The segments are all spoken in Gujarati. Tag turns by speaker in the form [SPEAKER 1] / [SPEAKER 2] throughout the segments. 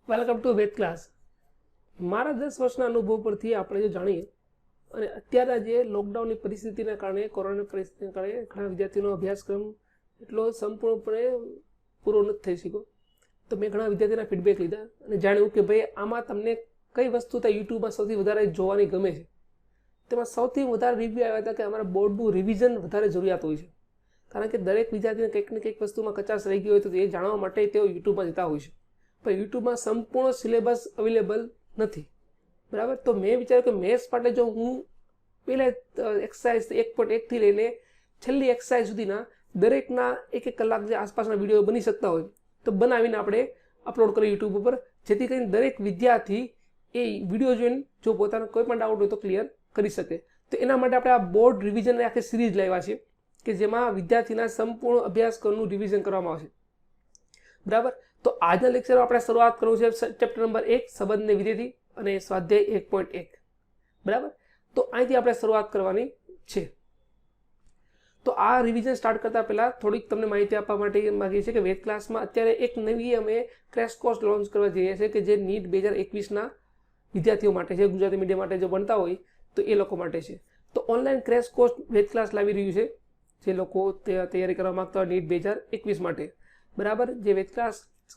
[SPEAKER 1] Welcome to Veda class. મારા 10 વર્ષના અનુભવ પરથી આપણે જો જાણીએ અને અત્યારના જે લોકડાઉનની પરિસ્થિતિના કારણે, કોરોના પરિસ્થિતિના કારણે ઘણા વિદ્યાર્થીઓનો અભ્યાસક્રમ એટલો સંપૂર્ણપણે પૂરો નથી થઈ શક્યો. તો મેં ઘણા વિદ્યાર્થીના ફીડબેક લીધા અને જાણ્યું કે ભાઈ આમાં તમને કઈ વસ્તુ ત્યાં યુટ્યુબમાં સૌથી વધારે જોવાની ગમે છે. તેમાં સૌથી વધારે રિવ્યૂ આવ્યા હતા કે અમારા બોર્ડનું રિવિઝન વધારે જરૂરિયાત હોય છે, કારણ કે દરેક વિદ્યાર્થીને કંઈક ને કંઈક વસ્તુમાં કચાશ રહી ગઈ હોય તો એ જાણવા માટે તેઓ યુટ્યુબમાં જતા હોય છે. પણ યુટ્યુબમાં સંપૂર્ણ સિલેબસ અવેલેબલ નથી, બરાબર. તો મેં વિચાર્યું કે મેથ્સ માટે જો હું પહેલા એક્સરસાઇઝ 1.1 થી લઈને છેલ્લી એક્સરસાઇઝ સુધીના દરેકના 1-1 કલાક જે આસપાસના વિડીયો બની શકતા હોય તો બનાવીને આપણે અપલોડ કરીએ યુટ્યુબ ઉપર, જેથી કરીને દરેક વિદ્યાર્થી એ વિડીયો જોઈને જો પોતાનો કોઈ પણ ડાઉટ હોય તો ક્લિયર કરી શકે. તો એના માટે આપણે આ બોર્ડ રિવિઝનની આખી સિરીઝ લાવ્યા છે કે જેમાં વિદ્યાર્થીના સંપૂર્ણ અભ્યાસક્રમનું રિવિઝન કરવામાં આવશે, બરાબર. તો આજના લેક્ચરમાં આપણે શરૂઆત કરવું છે ચેપ્ટર નંબર 1 સંબંધ ને વિધેયથી અને સ્વાધ્યાય 1.1, બરાબર. તો અહીંથી આપણે શરૂઆત કરવાની છે. તો આ રિવિઝન સ્ટાર્ટ કરતા પહેલા થોડીક તમને માહિતી આપવા માટે માંગીએ છીએ કે વેદ ક્લાસમાં અત્યારે એક નવી અમે ક્રેશ કોર્સ લોન્ચ કરવા જઈએ છીએ કે જે નીટ 2021ના વિદ્યાર્થીઓ માટે છે, ગુજરાતી મીડિયમ માટે જો ભણતા હોય તો એ લોકો માટે છે. તો ઓનલાઈન ક્રેશ કોર્સ વેદ ક્લાસ લાવી રહ્યું છે જે લોકો તૈયારી કરવા માંગતા હોય નીટ 2021 માટે, બરાબર. જે વેદ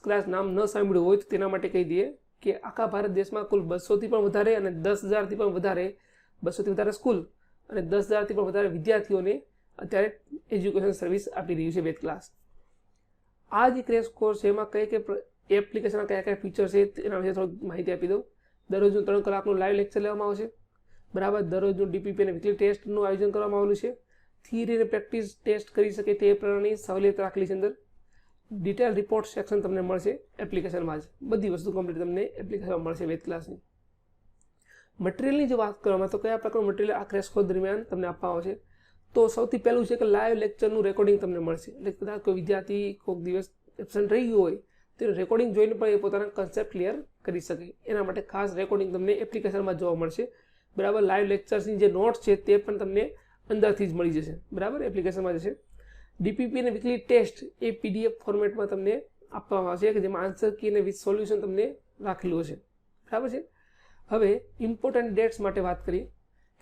[SPEAKER 1] ક્લાસ નામ ન સાંભળ્યું હોય તો તેના માટે કહી દઈએ કે આખા ભારત દેશમાં કુલ 200થી પણ વધારે અને 10,000થી પણ વધારે 200થી વધારે સ્કૂલ અને 10,000થી પણ વધારે વિદ્યાર્થીઓને અત્યારે એજ્યુકેશન સર્વિસ આપી રહ્યું છે વેદ ક્લાસ. આ જે ક્રેશ કોર્સ છે એમાં કઈ એપ્લિકેશનના કયા ફીચર છે એના વિશે થોડી માહિતી આપી દઉં. દરરોજનું 3 કલાકનું લાઈવ લેક્ચર લેવામાં આવશે, બરાબર. દરરોજનું ડીપીપી અને વીકલી ટેસ્ટનું આયોજન કરવામાં આવેલું છે. થિયરી અને પ્રેક્ટિસ ટેસ્ટ કરી શકે તે પ્રકારની સવલત રાખેલી છે. અંદર ડિટેલ રિપોર્ટ સેક્શન તમને મળશે એપ્લિકેશનમાં જ. બધી વસ્તુ કમ્પ્લીટ તમને એપ્લિકેશનમાં મળશે વેદ ક્લાસની. મટીરિયલની જો વાત કરવામાં તો કયા પ્રકારનું મટીરિયલ આ ક્રેશ કોર્સ દરમિયાન તમને આપવામાં આવશે, તો સૌથી પહેલું છે કે લાઈવ લેક્ચરનું રેકોર્ડિંગ તમને મળશે. એટલે કદાચ કોઈ વિદ્યાર્થી કોઈક દિવસ એબસન્ટ રહી ગયો હોય તો રેકોર્ડિંગ જોઈને પણ એ પોતાના કન્સેપ્ટ ક્લિયર કરી શકે. એના માટે ખાસ રેકોર્ડિંગ તમને એપ્લિકેશનમાં જોવા મળશે, બરાબર. લાઈવ લેક્ચર્સની જે નોટ્સ છે તે પણ તમને અંદરથી જ મળી જશે, બરાબર, એપ્લિકેશનમાં જશે. ડીપીપી અને વીકલી ટેસ્ટ એ પીડીએફ ફોર્મેટમાં તમને આપવામાં આવશે કે જેમાં આન્સર કી અને વિથ સોલ્યુશન તમને રાખેલું હશે, બરાબર છે. હવે ઇમ્પોર્ટન્ટ ડેટ્સ માટે વાત કરીએ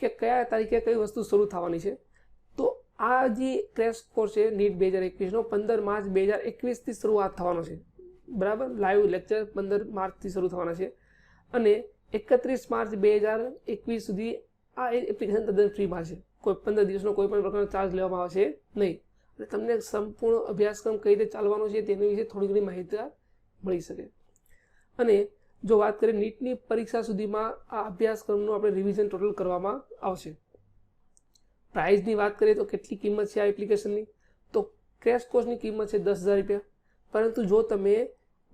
[SPEAKER 1] કે કયા તારીખે કઈ વસ્તુ શરૂ થવાની છે. તો આ જે ક્રેશ કોર્સ છે નીટ 2021નો 15 માર્ચ 2021થી શરૂઆત થવાનો છે, બરાબર. લાઈવ લેક્ચર 15 માર્ચથી શરૂ થવાના છે અને 31 માર્ચ 2021 સુધી આ એપ્લિકેશન તદ્દન ફ્રીમાં છે. કોઈ 15 દિવસનો કોઈ પણ પ્રકારનો ચાર્જ લેવામાં આવશે નહીં. એટલે તમને સંપૂર્ણ અભ્યાસક્રમ કઈ રીતે ચાલવાનો છે તેની વિશે થોડી ઘણી માહિતી મળી શકે. અને જો વાત કરીએ નીટની પરીક્ષા સુધીમાં આ અભ્યાસક્રમનું આપણે રિવિઝન ટોટલ કરવામાં આવશે. પ્રાઇઝની વાત કરીએ તો કેટલી કિંમત છે આ એપ્લિકેશનની, તો ક્રેશ કોર્સની કિંમત છે 10,000 રૂપિયા. પરંતુ જો તમે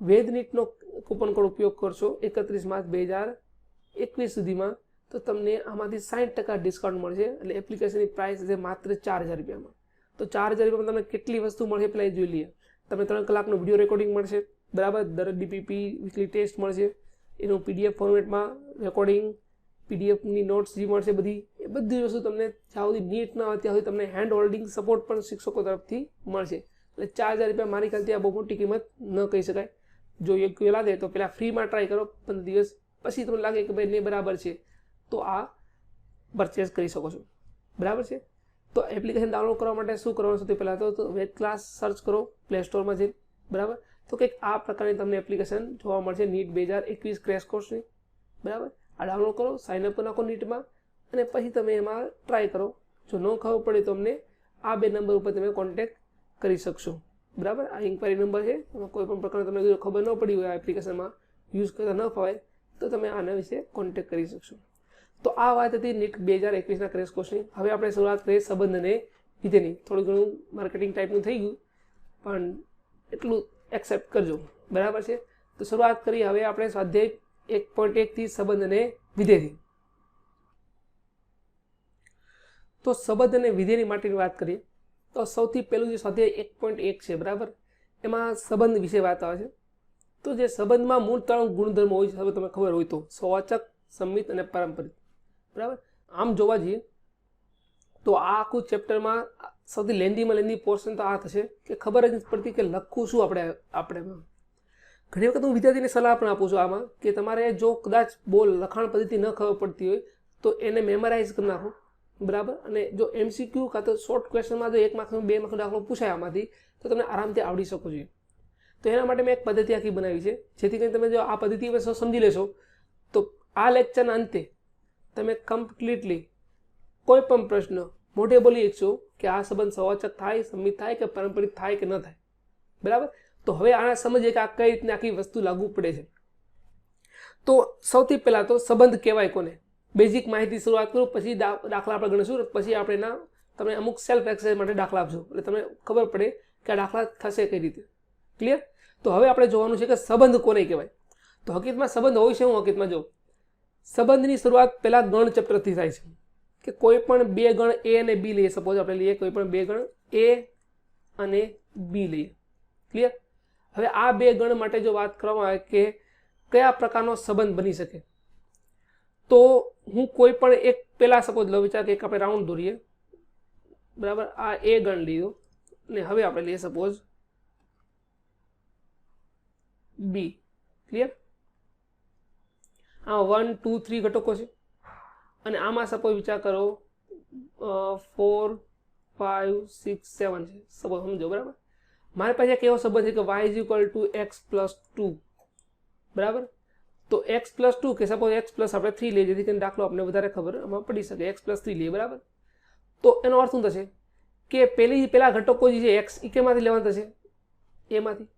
[SPEAKER 1] વેદ નીટનો કૂપન કોડ ઉપયોગ કરશો 31 માર્ચ 2021 સુધીમાં તો તમને આમાંથી 60% ડિસ્કાઉન્ટ મળશે. એટલે એપ્લિકેશનની પ્રાઇસ છે માત્ર 4,000 રૂપિયામાં. તો 4,000 રૂપિયામાં તમને કેટલી વસ્તુ મળશે પહેલાં એ જોઈ લઈએ. તમને 3 કલાકનું વિડીયો રેકોર્ડિંગ મળશે, બરાબર. દરેક ડીપીપી વીકલી ટેસ્ટ મળશે, એનું પીડીએફ ફોર્મેટમાં રેકોર્ડિંગ, પીડીએફની નોટ્સ જે મળશે એ બધી વસ્તુ તમને જ્યાં સુધી નીટ ના હોય ત્યાં સુધી તમને હેન્ડ હોલ્ડિંગ સપોર્ટ પણ શિક્ષકો તરફથી મળશે. એટલે 4,000 રૂપિયા મારી ખ્યાલથી આ બહુ મોટી કિંમત ન કહી શકાય. જો યોગ્ય લાગે તો પહેલાં ફ્રીમાં ટ્રાય કરો 15 દિવસ, પછી તમને લાગે કે ભાઈ નહીં બરાબર છે તો આ પરચેસ કરી શકો છો, બરાબર છે. તો એપ્લિકેશન ડાઉનલોડ કરવા માટે શું કરવાનું સૌથી પહેલાં તો વેદ ક્લાસ સર્ચ કરો પ્લે સ્ટોરમાં જઈ, બરાબર. તો કંઈક આ પ્રકારની તમને એપ્લિકેશન જોવા મળશે નીટ 2021 ક્રેશ કોર્સની, બરાબર. આ ડાઉનલોડ કરો, સાઇનઅપ કરી નાખો નીટમાં અને પછી તમે એમાં ટ્રાય કરો. જો ન ખબર પડે તો અમને આ 2 નંબર ઉપર તમે કોન્ટેક્ટ કરી શકશો, બરાબર. આ ઇન્ક્વાયરી નંબર છે. એમાં કોઈ પણ પ્રકારની તમને ખબર ન પડી હોય આ એપ્લિકેશનમાં યુઝ કરતા ન ફાવે તો તમે આના વિશે કોન્ટેક્ટ કરી શકશો. તો આ વાત હતી નીટ 2021ના ક્રેશ કોર્સની. હવે આપણે શરૂઆત કરીએ સંબંધ અને વિધેયની. થોડું ઘણું માર્કેટિંગ ટાઈપનું થઈ ગયું પણ એટલું એક્સેપ્ટ કરજો, બરાબર છે. તો શરૂઆત કરીએ હવે આપણે સ્વાધ્યાય 1.1 થી સંબંધ અને વિધેયથી. તો સંબંધ અને વિધેયની માટેની વાત કરીએ તો સૌથી પહેલું જે સ્વાધ્યાય 1.1 છે, બરાબર, એમાં સંબંધ વિશે વાત આવે છે. તો જે સંબંધમાં મૂળ 3 ગુણધર્મો હોય છે, હવે તમને ખબર હોય તો સ્વવાચક, સંમિત અને પારંપરિક, બરાબર. આમ જોવા જઈએ તો આ આખું ચેપ્ટરમાં સૌથી લેન્ધીમાં લેન્ધી પોર્શન તો આ થશે કે ખબર જ નથી પડતી કે લખવું શું આપણે. ઘણી વખત હું વિદ્યાર્થીને સલાહ પણ આપું છું આમાં કે તમારે જો કદાચ બહુ લખાણ પદ્ધતિ ન ખબર પડતી હોય તો એને મેમરાઇઝ કરી નાખો, બરાબર. અને જો MCQ કાં તો શોર્ટ ક્વેશ્ચનમાં જો 1 માર્ક્સનો 2 માર્ક્સનો દાખલો પૂછાય આમાંથી તો તમને આરામથી આવડી શકો છો. તો એના માટે મેં એક પદ્ધતિ આખી બનાવી છે, જેથી કરીને તમે જો આ પદ્ધતિ વિશે સમજી લેશો તો આ લેક્ચરના અંતે તમે કમ્પ્લીટલી કોઈ પણ પ્રશ્ન મોઢે બોલી શકશો કે આ સંબંધ સવાચક થાય, સંમિત થાય કે પારંપરિક થાય કે ન થાય, બરાબર. તો હવે આને સમજીએ કે આ કઈ રીતના આખી વસ્તુ લાગુ પડે છે. તો સૌથી પહેલાં તો સંબંધ કહેવાય કોને, બેઝિક માહિતી શરૂઆત કરું, પછી દાખલા આપણે ગણીશું, પછી આપણે એના તમને અમુક સેલ્ફ એક્સરસાઇઝ માટે દાખલા આપશું એટલે તમને ખબર પડે કે આ દાખલા થશે કઈ રીતે. ક્લિયર? તો હવે આપણે જોવાનું છે કે સંબંધ કોને કહેવાય. તો હકીકતમાં સંબંધ હોય છે હું હકીકતમાં જો સંબંધની શરૂઆત પહેલા ગણ ચેપ્ટરથી થાય છે કે કોઈ પણ બે ગણ A અને B લઈએ. સપોઝ આપણે લઈએ કોઈ પણ બે ગણ A અને B લઈએ. ક્લિયર? હવે આ બે ગણ માટે જો વાત કરવામાં આવે કે કયા પ્રકારનો સંબંધ બની શકે, તો હું કોઈ પણ એક પહેલા સપોઝ લો, વિચાર કે એક આપણે રાઉન્ડ દોરીએ, બરાબર. આ A ગણ લીધો અને હવે આપણે લઈએ સપોઝ B. ક્લિયર? આ 1 2 3 ઘટકો છે અને આમાં સપોઝ વિચાર કરો 4 5 6 7 છે સપોઝ, સમજો, બરાબર. મારી પાસે એક એવો સંબંધ છે કે y x + 2, બરાબર. તો x + 2 કે સપોઝ x + આપણે 3 લઈએ, જેથી કરીને દાખલો આપણે વધારે ખબર આમાં પડી શકે. x + 3 લઈએ, બરાબર. તો એનો અર્થ શું થશે કે પેલા ઘટકો જે છે x એ કેમાંથી લેવાના થશે, a માંથી,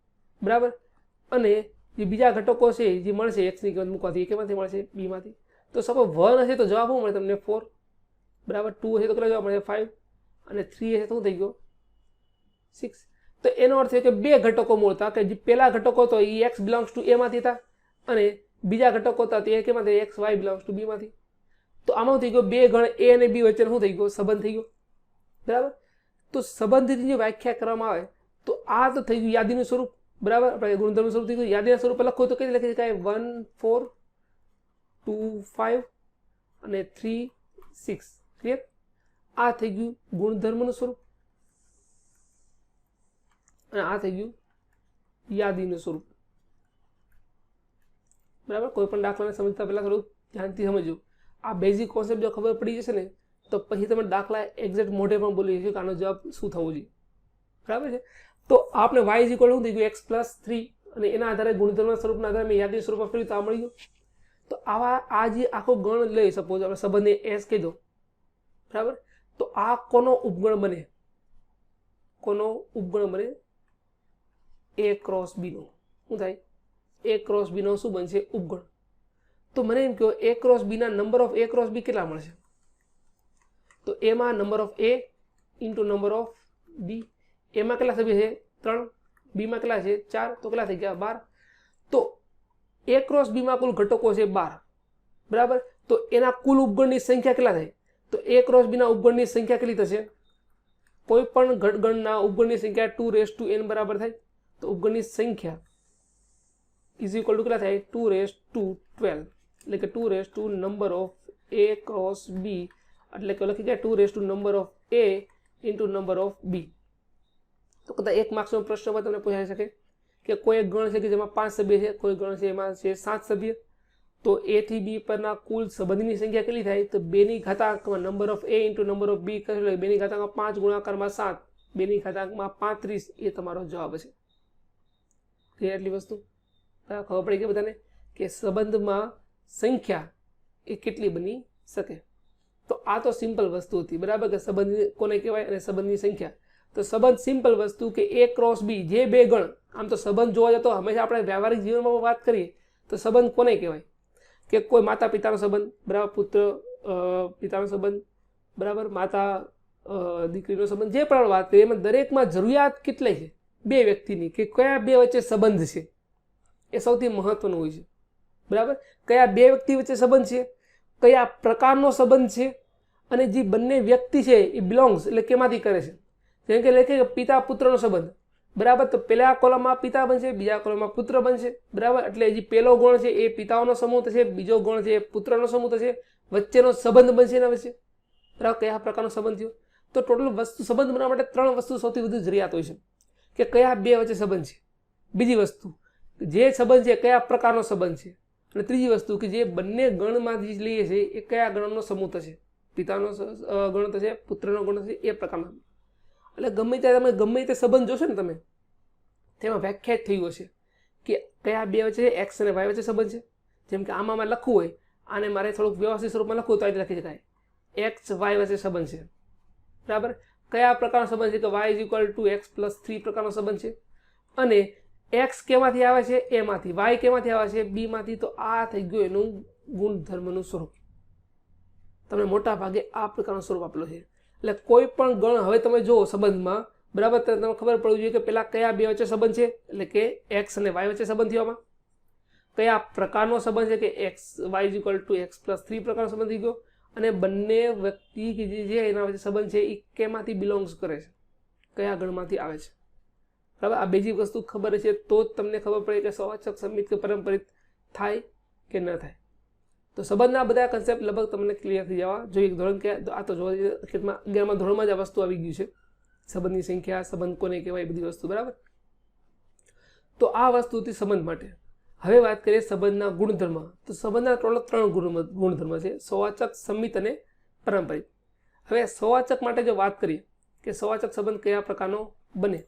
[SPEAKER 1] બરાબર. અને જે બીજા ઘટકો છે જે મળશે x ની કિંમત મૂકવાથી એ કેમાંથી મળશે, b માંથી. તો સપોઝ 1 હશે તો જવાબ શું મળે તમને 4, બરાબર. 2 હશે તો કેટલા જવાબ મળે 5 અને 3 હશે તો શું થઈ ગયો 6. તો એનો અર્થ એ કે બે ઘટકો મળતા કે જે પહેલા ઘટકો તો એ x બિલોંગ્સ ટુ a માંથી હતા અને બીજા ઘટકો હતા તે કેમાંથી x y belongs to b માંથી. તો આમાં થઈ ગયો બે ગણ a અને b વચ્ચેનો શું થઈ ગયો સંબંધ થઈ ગયો, બરાબર. તો સંબંધની જે વ્યાખ્યા કરવામાં આવે તો આ તો થઈ ગયું યાદીનું સ્વરૂપ, બરાબર. આપણે ગુણધર્મ સ્વરૂપ થઈ ગયું. યાદીના સ્વરૂપ લખો તો કઈ લખી શકાય 1 4 2 5 અને 3 6. ક્લિયર? આ થઈ ગયું ગુણધર્મનું સ્વરૂપ અને આ થઈ ગયું યાદીનું સ્વરૂપ, બરાબર. કોઈ પણ દાખલાને સમજતા પહેલા થોડું ધ્યાનથી સમજો. આ બેઝિક કોન્સેપ્ટ જો ખબર પડી જશે ને તો પછી તમે દાખલા એક્ઝેક્ટ મોઢે પણ બોલી જશો કે આનો જવાબ શું થવો જોઈએ, બરાબર છે. તો આપણે y શું થઈ ગયું x + 3 અને એના આધારે ગુણધર્મના સ્વરૂપના આધારે મેં યાદી સ્વરૂપ આપ્યું તો આ મળી ગયું. તો આ જે આખો ગણ લઈ, સપોઝ આપણે સંબંધને s કહી દો, બરાબર. તો આ કોનો ઉપગણ બને, કોનો ઉપગણ બને, a × b નો. શું થાય? a × b નો શું બનશે ઉપગણ. તો મને એમ કહો a × b ના નંબર ઓફ a × b કેટલા મળશે, તો a માં number of a into number of b. a માં કેટલા સભ્ય છે 3, b માં કેટલા છે 4, તો કેટલા થઈ ગયા 12. તો a × b માં કુલ ઘટકો છે 12, બરાબર. તો એના કુલ ઉપગણની સંખ્યા કેટલા થાય, તો a × b ના ઉપગણની સંખ્યા કેટલી થશે, કોઈ પણ ઘટગણના ઉપગણની સંખ્યા 2n બરાબર થાય. તો ઉપગણની સંખ્યા ઇઝ ઇક્વલ ટુ કેટલા થાય 212, એટલે કે 2 નંબર ઓફ a × b, એટલે કે લખી ગયા 2 number of a into number of b. તો કદાચ 1 માર્ક્સનો પ્રશ્નમાં તમને પૂછાઈ શકે કે કોઈ એક ગણ છે કે જેમાં 5 સભ્ય છે, કોઈ ગણ છે એમાં છે 7 સભ્ય. તો a થી b પરના કુલ સંબંધની સંખ્યા કેટલી થાય, તો 2 ની ઘાતાંકમાં number of a into number of b કરે, 2 ની ઘાતાંકમાં 5 ગુણાકારમાં 7, 2 ની ઘાતાંકમાં 35, એ તમારો જવાબ છે. એટલી વસ્તુ ખબર પડી ગઈ બધાને કે સંબંધમાં સંખ્યા એ કેટલી બની શકે. તો આ તો સિમ્પલ વસ્તુ હતી, બરાબર, કે સંબંધ કોને કહેવાય અને સંબંધની સંખ્યા. તો સંબંધ સિમ્પલ વસ્તુ કે a × b જે બે ગણ, આમ તો સંબંધ જોવા જતો હંમેશા આપણે વ્યવહારિક જીવનમાં વાત કરીએ તો સંબંધ કોને કહેવાય કે કોઈ માતા પિતાનો સંબંધ, બરાબર, પુત્ર પિતાનો સંબંધ, બરાબર, માતા દીકરીનો સંબંધ, જે પણ વાત કરીએ એમાં દરેકમાં જરૂરિયાત કેટલી છે બે વ્યક્તિની કે કયા બે વચ્ચે સંબંધ છે એ સૌથી મહત્વનું હોય છે, બરાબર. કયા બે વ્યક્તિ વચ્ચે સંબંધ છે, કયા પ્રકારનો સંબંધ છે અને જે બંને વ્યક્તિ છે એ બિલોંગ્સ એટલે કેમાંથી કરે છે. જેમ કે લખે કે પિતા પુત્રનો સંબંધ, બરાબર. તો પહેલા કોલમમાં પિતા બનશે, બીજા કોલમમાં પુત્ર બનશે, બરાબર. એટલે જે પહેલો ગુણ છે એ પિતાઓનો સમૂહ થશે, બીજો ગુણ છે એ પુત્રનો સમૂહ થશે, વચ્ચેનો સંબંધ બનશે એના વચ્ચે, બરાબર. કયા પ્રકારનો સંબંધ થયો, તો ટોટલ વસ્તુ સંબંધ બનાવવા માટે 3 વસ્તુ સૌથી વધુ જરૂરિયાત હોય છે કે કયા બે વચ્ચે સંબંધ છે. બીજી વસ્તુ જે સંબંધ છે કયા પ્રકારનો સંબંધ છે, અને ત્રીજી વસ્તુ કે જે બંને ગણમાંથી લઈએ છીએ એ કયા ગણનો સમૂહ થશે, પિતાનો ગણ થશે, પુત્રનો ગણ થશે, એ પ્રકારનો. એટલે ગમે ત્યારે તમે ગમે તે સંબંધ જોશો ને તમે તેમાં વ્યાખ્યાયિત થયું હશે કે કયા બે વચ્ચે એક્સ અને વાય વચ્ચે સંબંધ છે. જેમ કે આમાં લખવું હોય, આને મારે થોડુંક વ્યવસ્થિત સ્વરૂપમાં લખવું તો આ રીતે લખી શકાય, એક્સ વાય વચ્ચે સંબંધ છે. બરાબર. કયા પ્રકારનો સંબંધ છે કે Y is equal to X plus 3 પ્રકારનો સંબંધ છે. અને એક્સ કેમાંથી આવે છે, એમાંથી. વાય કેમાંથી આવે છે, બીમાંથી. તો આ થઈ ગયું એનું ગુણધર્મનું સ્વરૂપ. તમને મોટા ભાગે આ પ્રકારનું સ્વરૂપ આપેલું છે. એટલે કોઈ પણ ગણ હવે તમે જુઓ સંબંધમાં, બરાબર, તમને ખબર પડવી જોઈએ કે પેલા કયા બે વચ્ચે સંબંધ છે, એટલે કે એક્સ અને વાય વચ્ચે સંબંધ થયો. આમાં કયા પ્રકારનો સંબંધ છે કે X Y is equal to X plus 3 પ્રકારનો સંબંધ થઈ ગયો. અને બંને વ્યક્તિ કે જે એના વચ્ચે સંબંધ છે એ કેમાંથી બિલોંગ્સ કરે છે, કયા ગણમાંથી આવે છે. બરાબર. આ બેઝિક વસ્તુ ખબર છે તો જ તમને ખબર પડે કે સવાચક, સંમિત કે પરંપરિત થાય કે ન થાય. તો સંબંધના બધા કન્સેપ્ટ લગભગ તમને ક્લિયર થઈ જવા જોઈએ. ધોરણ કે આ તો જોવા જઈએ 11મા ધોરણમાં જ આ વસ્તુ આવી ગયું છે, સંબંધની સંખ્યા, સંબંધ કોને કહેવાય, બધી વસ્તુ. બરાબર. તો આ વસ્તુથી સંબંધ માટે હવે વાત કરીએ સંબંધના ગુણધર્મ. તો સંબંધના ટોટલ 3 ગુણધર્મ છે, સવાચક, સંમિત અને પારંપરિક. હવે સવાચક માટે જો વાત કરીએ કે સવાચક સંબંધ કયા પ્રકારનો બને,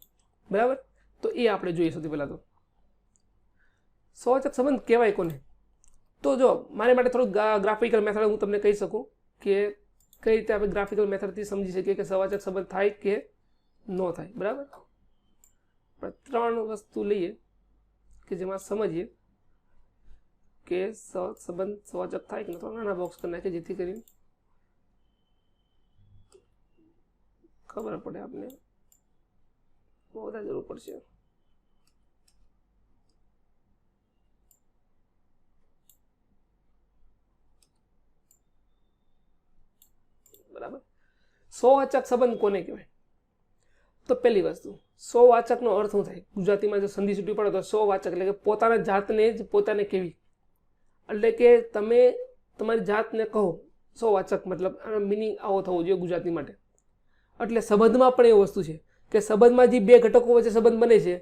[SPEAKER 1] બરાબર, તો એ આપણે જોઈએ. સૌથી પહેલા તો સવાચક સંબંધ કહેવાય કોને. તો જો મારી માટે થોડું ગ્રાફિકલ મેથડ હું તમને કહી શકું કે કઈ રીતે આપણે ગ્રાફિકલ મેથડથી સમજી શકીએ કે સવાચક સંબંધ થાય કે ન થાય. બરાબર. પણ 3 વસ્તુ લઈએ કે જેમાં સમજીએ કે સંબંધ સવાચક થાય કે ન. તો નાના બોક્સ કરી નાખીએ જેથી કરીને ખબર પડે. આપણે બહુ બધા જરૂર પડશે. બરાબર. સવાચક સંબંધ કોને કહેવાય? તો પહેલી વસ્તુ, સવાચકનો અર્થ શું થાય? ગુજરાતીમાં જો સંધિ છૂટી પડે તો સવાચક એટલે કે પોતાના જાતને જ પોતાને કેવી, એટલે કે તમે તમારી જાતને કહો. સવાચક મતલબ આનો મિનિંગ આવો થવો જોઈએ ગુજરાતી માટે. એટલે સંબંધમાં પણ એવું વસ્તુ છે કે સંબંધમાં જે બે ઘટકો વચ્ચે સંબંધ બને છે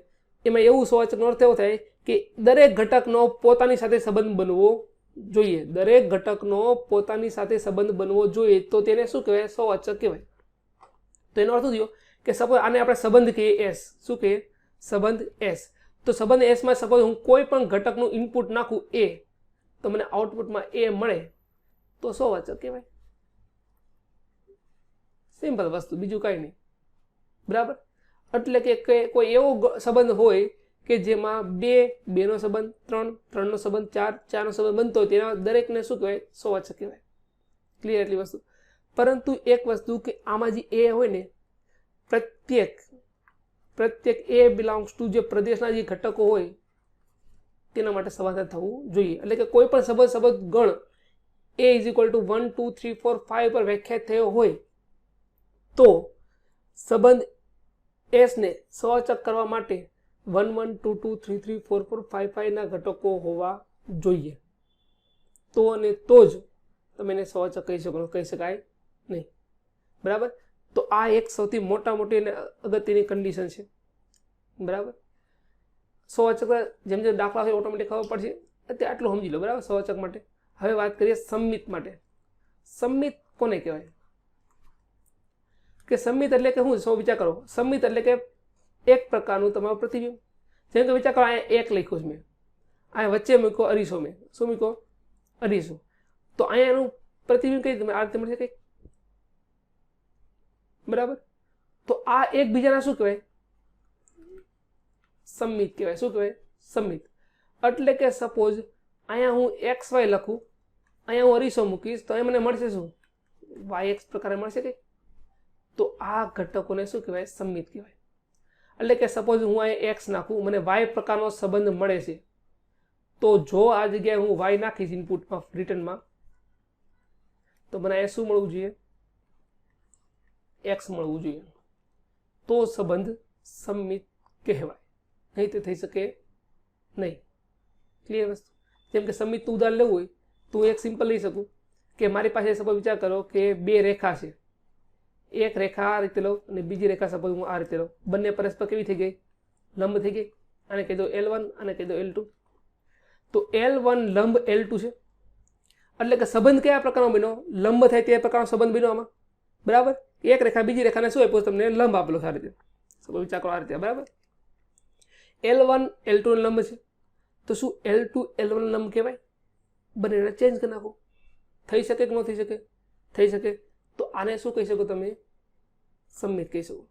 [SPEAKER 1] એમાં એવું સવાચકનો અર્થ એવો થાય કે દરેક ઘટકનો પોતાની સાથે સંબંધ બનવો જોઈએ. દરેક ઘટકનો પોતાની સાથે સંબંધ બનવો જોઈએ તો તેને શું કહેવાય? સવાચક કહેવાય. તો એનો અર્થ થયો કે સપોઝ આને આપણે સંબંધ કહીએ એસ. શું કહીએ? સંબંધ એસ. તો સંબંધ એસમાં સપોઝ હું કોઈ પણ ઘટકનું ઇનપુટ નાખું એ, તો મને આઉટપુટમાં એ મળે તો સવાચક કહેવાય. સિમ્પલ વસ્તુ, બીજું કાંઈ નહીં. બરાબર. એટલે કે કોઈ એવો સંબંધ હોય કે જેમાં 2 નો સંબંધ, 3 નો સંબંધ, 4 નો સંબંધ બનતો હોય તેના દરેકને શું કહેવાય? સવાચક કહેવાય. ક્લિયર એટલી વસ્તુ. પરંતુ એક વસ્તુ કે આમાં જે એ હોય ને, પ્રત્યેક એ બિલોંગ્સ ટુ જે પ્રદેશના જે ઘટકો હોય તેના માટે સમાધાન થવું જોઈએ. એટલે કે કોઈ પણ સંબંધ ગણ એ ઇઝ ઇક્વલ ટુ 1 2 3 4 5 પર વ્યાખ્યાયિત થયો હોય તો સંબંધ એસ ને સવાચક કરવા માટે 1 1 2 2 3 3 4 4 5 5 ના ઘટકો હોવા જોઈએ. તો અને તો જ તમે એને સવાચક કહી શકાય નહીં. બરાબર. તો આ એક સૌથી મોટી અને અગત્યની કન્ડિશન છે. બરાબર. સવાચક જેમ જેમ દાખલા હોય ઓટોમેટિક ખબર પડશે. અત્યારે આટલું સમજી લો. બરાબર. સવાચક માટે હવે વાત કરીએ સંમિત માટે. સંમિત કોને કહેવાય? કે સંમિત એટલે કે હું સૌ વિચાર કરો, સંમિત એટલે કે એક પ્રકારનું તમારું પ્રતિબિંબ. જેમ કે વિચાર કરો, અહીંયા 1 લખ્યો છે મેં, અહીંયા વચ્ચે મૂક્યો અરીસો. મેં શું મૂક્યો? અરીસો. તો અહીંયા એનું પ્રતિબિંબ કઈ તમે આ રીતે મળશે કંઈક. બરાબર. તો આ એકબીજાના શું કહેવાય? સંમિત કહેવાય. શું કહેવાય? સંમિત. એટલે કે સપોઝ અહીંયા હું XY લખું, અહીંયા હું અરીસો મૂકીશ તો અહીંયા મને મળશે શું? YX પ્રકારે મળશે કંઈક. તો આ ઘટકોને શું કહેવાય? સંમિત કહેવાય. એટલે કે સપોઝ હું અહીંયા X નાખું, મને Y પ્રકારનો સંબંધ મળે છે, તો જો આ જગ્યાએ હું Y નાખીશ ઇનપુટમાં, રિટર્નમાં, તો મને અહીંયા શું મળવું જોઈએ? X મળવું જોઈએ. તો સંબંધ સંમિત કહેવાય. નહીં તે થઈ શકે નહીં. ક્લિયર વસ્તુ. જેમ કે સંમિતનું ઉદાહરણ લેવું હોય તો હું એક સિમ્પલ લઈ શકું કે મારી પાસે સપોઝ વિચાર કરો કે 2 રેખા છે. એક રેખા આ રીતે લો અને બીજી રેખા સપોઝ હું આ રીતે લો. બંને પરસ્પર કેવી થઈ ગઈ? લંબ થઈ ગઈ. આને કહી દો L1 આને કહી દો L2. તો L1 લંબ L2 છે, એટલે કે સંબંધ કયા પ્રકારનો બન્યો? લંબ થાય તે પ્રકારનો સંબંધ બન્યો આમાં, બરાબર. એક રેખા બીજી રેખાને શું આપ્યો? તમને લંબ આપેલો સારી રીતે. વિચાર કરો આ રીતે, બરાબર. L1 L2 લંબ છે, તો શું L2 L1 લંબ કહેવાય? બંનેને ચેન્જ કરી નાખો. થઈ શકે કે ન થઈ શકે? થઈ શકે. તો આને શું કહી શકો તમે? સમમિત કહી શકો,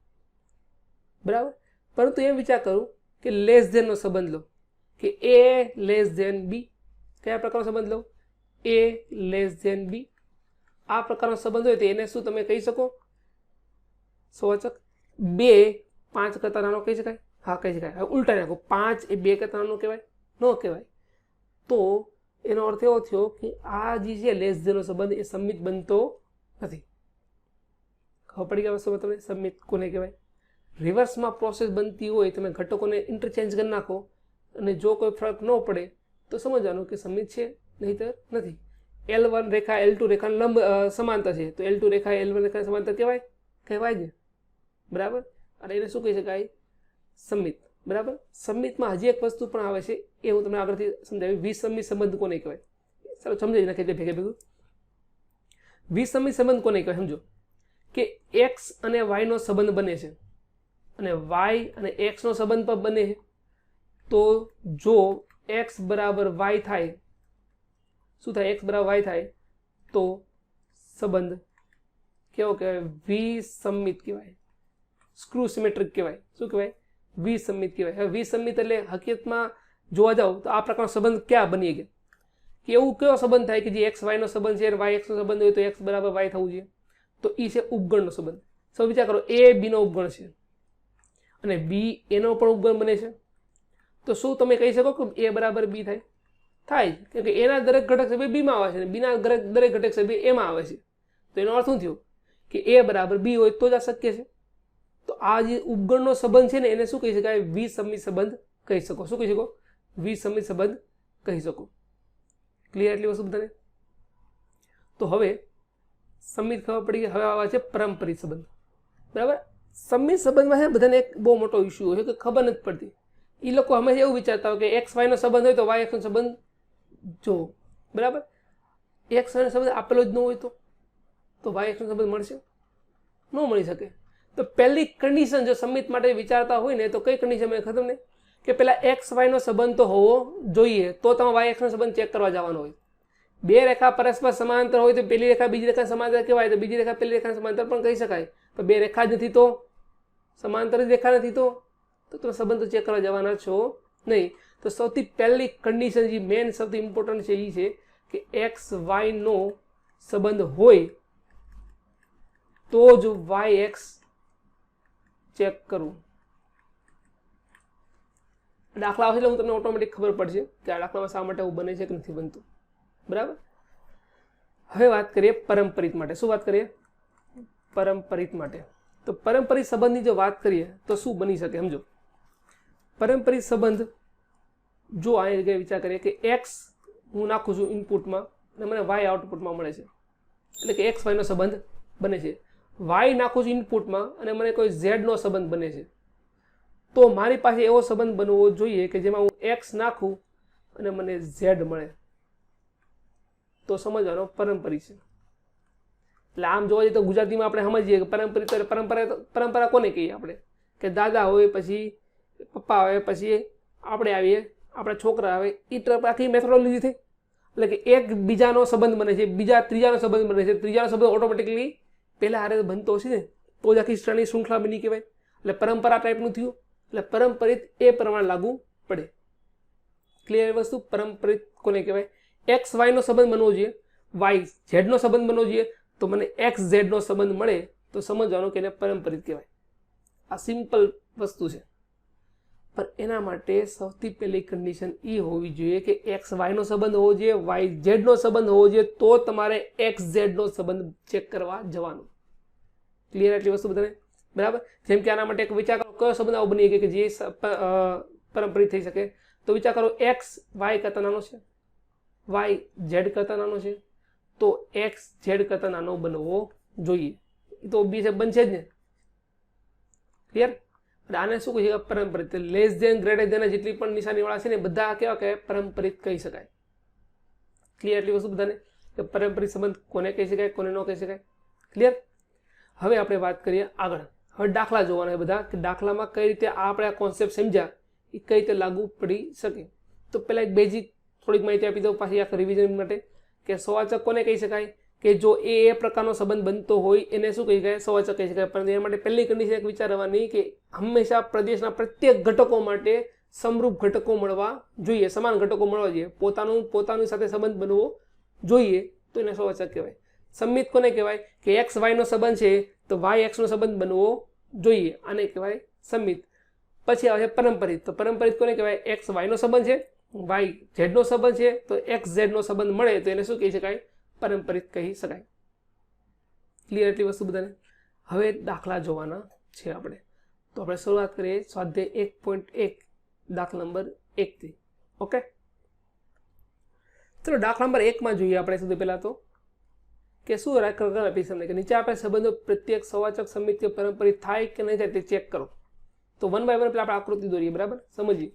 [SPEAKER 1] બરાબર. પરંતુ એમ વિચાર કરું કે લેસ ધેન નો સંબંધ લો, કે A લેસ ધેન B. કયા પ્રકારનો સંબંધ લો? A less than B. આ પ્રકારનો સંબંધ હોય તો એને શું તમે કહી શકો? સવાચક. 2 5 કરતા નાનો કહી શકાય? હા, કહી શકાય. હવે ઉલટા નાખો, 5 એ 2 કરતા નાનો કહેવાય? ન કહેવાય. તો એનો અર્થ એવો થયો કે આ જે છે લેસ ધેન નો સંબંધ એ સમમિત બનતો નથી. ખબર પડી ગયા વસ્તુમાં તમને સમમિત કોને કહેવાય? રિવર્સમાં પ્રોસેસ બનતી હોય, તમે ઘટકોને ઇન્ટરચેન્જ કરી નાખો અને જો કોઈ ફરક ન પડે તો સમજવાનું કે સમમિત છે, નહીંતર નથી. L1 રેખા L2 રેખાને લંબ સમાંતર છે, તો L2 રેખા L1 રેખા સમાંતર કહેવાય? કહેવાય જ, બરાબર. અને એને શું કહી શકાય? સમમિત, બરાબર. સમમિતમાં હજી એક વસ્તુ પણ આવે છે, એ હું તમને આગળથી સમજાવી. વિસમિત સંબંધ કોને કહેવાય? ચાલો સમજાવી નાખીએ ભેગે ભેગું. વિસમિત સંબંધ કોને કહેવાય? સમજો કે x અને y નો સંબંધ બને છે અને y અને x નો સંબંધ પણ બને છે. તો જો x બરાબર y થાય, શું થાય? x બરાબર y થાય તો સંબંધ કેવો કહેવાય? વિસમિત કહેવાય, સ્ક્રૂ સિમેટ્રિક કહેવાય. શું કહેવાય? વિસમિત કહેવાય. હવે વિસમિત એટલે હકીકતમાં જોવા જાવ તો આ પ્રકારનો સંબંધ ક્યાં બની ગયા? કે એવું કયો સંબંધ થાય કે જે x y નો સંબંધ છે, y x નો સંબંધ હોય તો x બરાબર y થવું જોઈએ? તો એ છે ઉપગણનો સંબંધ. સૌ વિચાર કરો, A B નો ઉપગણ છે અને B A નો પણ ઉપગણ બને છે. તો શું તમે કહી શકો કે A બરાબર B થાય? થાય, કેમ કે એના દરેક ઘટક સભ્ય B માં આવે છે અને B ના દરેક ઘટક સભ્ય A માં આવે છે. તો એનો અર્થ શું થયો? કે A બરાબર B હોય તો જ આ શક્ય છે. તો આ જે ઉપગણનો સંબંધ છે ને એને શું કહી શકાય? વિસમિત સંબંધ કહી શકો. શું કહી શકો? વિસમિત સંબંધ કહી શકો. ક્લિયર એટલી વસ્તુ બધાને? તો હવે સમમિત ખબર પડી ગઈ. હવે આવા છે પારંપરિક સંબંધ, બરાબર. સમમિત સંબંધમાં છે બધાને એક બહુ મોટો ઇસ્યુ હોય કે ખબર નથી પડતી. એ લોકો હંમેશા એવું વિચારતા હોય કે x y નો સંબંધ હોય તો y x નો સંબંધ જો, બરાબર. x y નો સંબંધ આપેલો જ ન હોય તો y x નો સંબંધ મળશે? ન મળી શકે. તો પહેલી કન્ડિશન જો સમમિત માટે વિચારતા હોય ને તો કઈ કન્ડિશન મને ખબર ને કે પેલા x y નો સંબંધ તો હોવો જોઈએ, તો તમે y x નો સંબંધ ચેક કરવા જવાનો હોય. બે રેખા પરસ્પર સમાંતર હોય તો પેલી રેખા બીજી રેખા સમાંતર કહેવાય, તો બીજી રેખા પેલી રેખા સમાંતર પણ કહી શકાય. પણ બે રેખા જ નથી તો સમાંતર જ રેખા નથી તો તમે સંબંધ તો ચેક કરવા જવાના છો નહીં. તો સૌથી પહેલી કન્ડિશન જે મેન સૌથી ઇમ્પોર્ટન્ટ છે એ છે કે x y નો સંબંધ હોય તો જ y x ચેક કરવું. દાખલા આવશે એટલે હું તમને ઓટોમેટિક ખબર પડશે કે આ દાખલામાં શા માટે એવું બને છે કે નથી બનતું, બરાબર. હવે વાત કરીએ પારંપરિક માટે. શું વાત કરીએ? પારંપરિક માટે. તો પારંપરિક સંબંધની જો વાત કરીએ તો શું બની શકે? સમજો પારંપરિક સંબંધ જો આ જગ્યાએ વિચાર કરીએ કે x હું નાખું છું ઇનપુટમાં અને મને y આઉટપુટમાં મળે છે, એટલે કે x y નો સંબંધ બને છે. y નાખું છું ઇનપુટમાં અને મને કોઈ z નો સંબંધ બને છે. તો મારી પાસે એવો સંબંધ બનવો જોઈએ કે જેમાં હું x નાખું અને મને z મળે, તો સમજવાનો પારંપરિક છે. એટલે આમ જોવા જઈએ તો ગુજરાતીમાં આપણે સમજીએ કે પરંપરા કોને કહીએ આપણે? કે દાદા હોય, પછી પપ્પા હોય, પછી આપણે આવીએ, આપણા છોકરા આવે, એ તરફ આખી મેથોડોલોજી થઈ. એટલે કે એક બીજાનો સંબંધ બને છે, બીજા ત્રીજાનો સંબંધ બને છે, ત્રીજાનો સંબંધ ઓટોમેટિકલી પહેલા હારે બનતો હશે ને તો જ આખી શ્રેણી શૃંખલા બની કહેવાય. એટલે પરંપરા ટાઈપનું થયું. એટલે પારંપરિક એ પ્રમાણે લાગુ પડે. ક્લિયર વસ્તુ? પારંપરિક કોને કહેવાય? x y નો સંબંધ બનવો જોઈએ, y z નો સંબંધ બનવો જોઈએ, તો મને x z નો સંબંધ મળે તો સમજવાનું કે એને પારંપરિક કહેવાય. આ સિમ્પલ વસ્તુ છે. પણ એના માટે સૌથી પહેલી કન્ડિશન એ હોવી જોઈએ કે x y નો સંબંધ હોવો જોઈએ, y z નો સંબંધ હોવો જોઈએ, તો તમારે x z નો સંબંધ ચેક કરવા જવાનું. ક્લિયર એટલી વસ્તુ બધાને? બરાબર. જેમ કે આના માટે એક વિચાર કરો, કયો સંબંધ આવો બની કે જે પારંપરિક થઈ શકે? તો વિચાર કરો, x y કરતા નાનો છે, y z કરતા નાનો છે, તો x z કરતા નાનો બનવો જોઈએ. તો બનશે જ ને? ક્લિયર? અને આને શું કહી શકાય? પરંપરિત. લેસ ધેન, ગ્રેટર ધેન જેટલી પણ નિશાનીવાળા છે ને બધા કેવા કહેવાય? પરંપરિત કહી શકાય. ક્લિયર? એટલી વસ્તુ બધાને કે પરંપરિત સંબંધ કોને કહી શકાય, કોને ન કહી શકાય. ક્લિયર? હવે આપણે વાત કરીએ આગળ. હવે દાખલા જોવાના બધા કે દાખલામાં કઈ રીતે આપણે આ કોન્સેપ્ટ સમજ્યા એ કઈ રીતે લાગુ પડી શકે. તો પહેલા એક બેઝિક થોડીક માહિતી આપી દઉં પાછી આખા રિવિઝન માટે કે સવાચક કોને કહી શકાય? કે જો એ પ્રકારનો સંબંધ બનતો હોય એને શું કહી શકાય? સવાચક કહી શકાય. પરંતુ એના માટે પહેલી કન્ડિશન એક વિચારવાની કે હંમેશા પ્રદેશના પ્રત્યેક ઘટકો માટે સમરૂપ ઘટકો મળવા જોઈએ, સમાન ઘટકો મળવા જોઈએ, પોતાની સાથે સંબંધ બનવો જોઈએ, તો એને સવાચક કહેવાય. સંમિત કોને કહેવાય? કે એક્સ વાયનો સંબંધ છે તો વાય એક્સનો સંબંધ બનવો જોઈએ, આને કહેવાય સંમિત. પછી આવે પરંપરિત. તો પરંપરિત કોને કહેવાય? એક્સ વાયનો સંબંધ છે, વાય ઝેડનો સંબંધ છે, તો એક્સ ઝેડનો સંબંધ મળે તો એને શું કહી શકાય? પરંપરિત કહી શકાય. ક્લિયર? એટલી વસ્તુ બધાને. હવે દાખલા જોવાના છે આપણે. તો આપણે શરૂઆત કરીએ સ્વાધ્યાય 1.1 દાખલા નંબર 1 થી. ઓકે, ચલો દાખલા નંબર 1 માં જોઈએ આપણે સૌથી પહેલા તો કે શું આપી તમને કે નીચે આપેલ સંબંધો પ્રત્યેક સવાચક સંમિત કે પરંપરિત થાય કે નહીં થાય તે ચેક કરો. તો 1 by 1 પેલા આપણે આકૃતિ દોરીએ, બરાબર? સમજીએ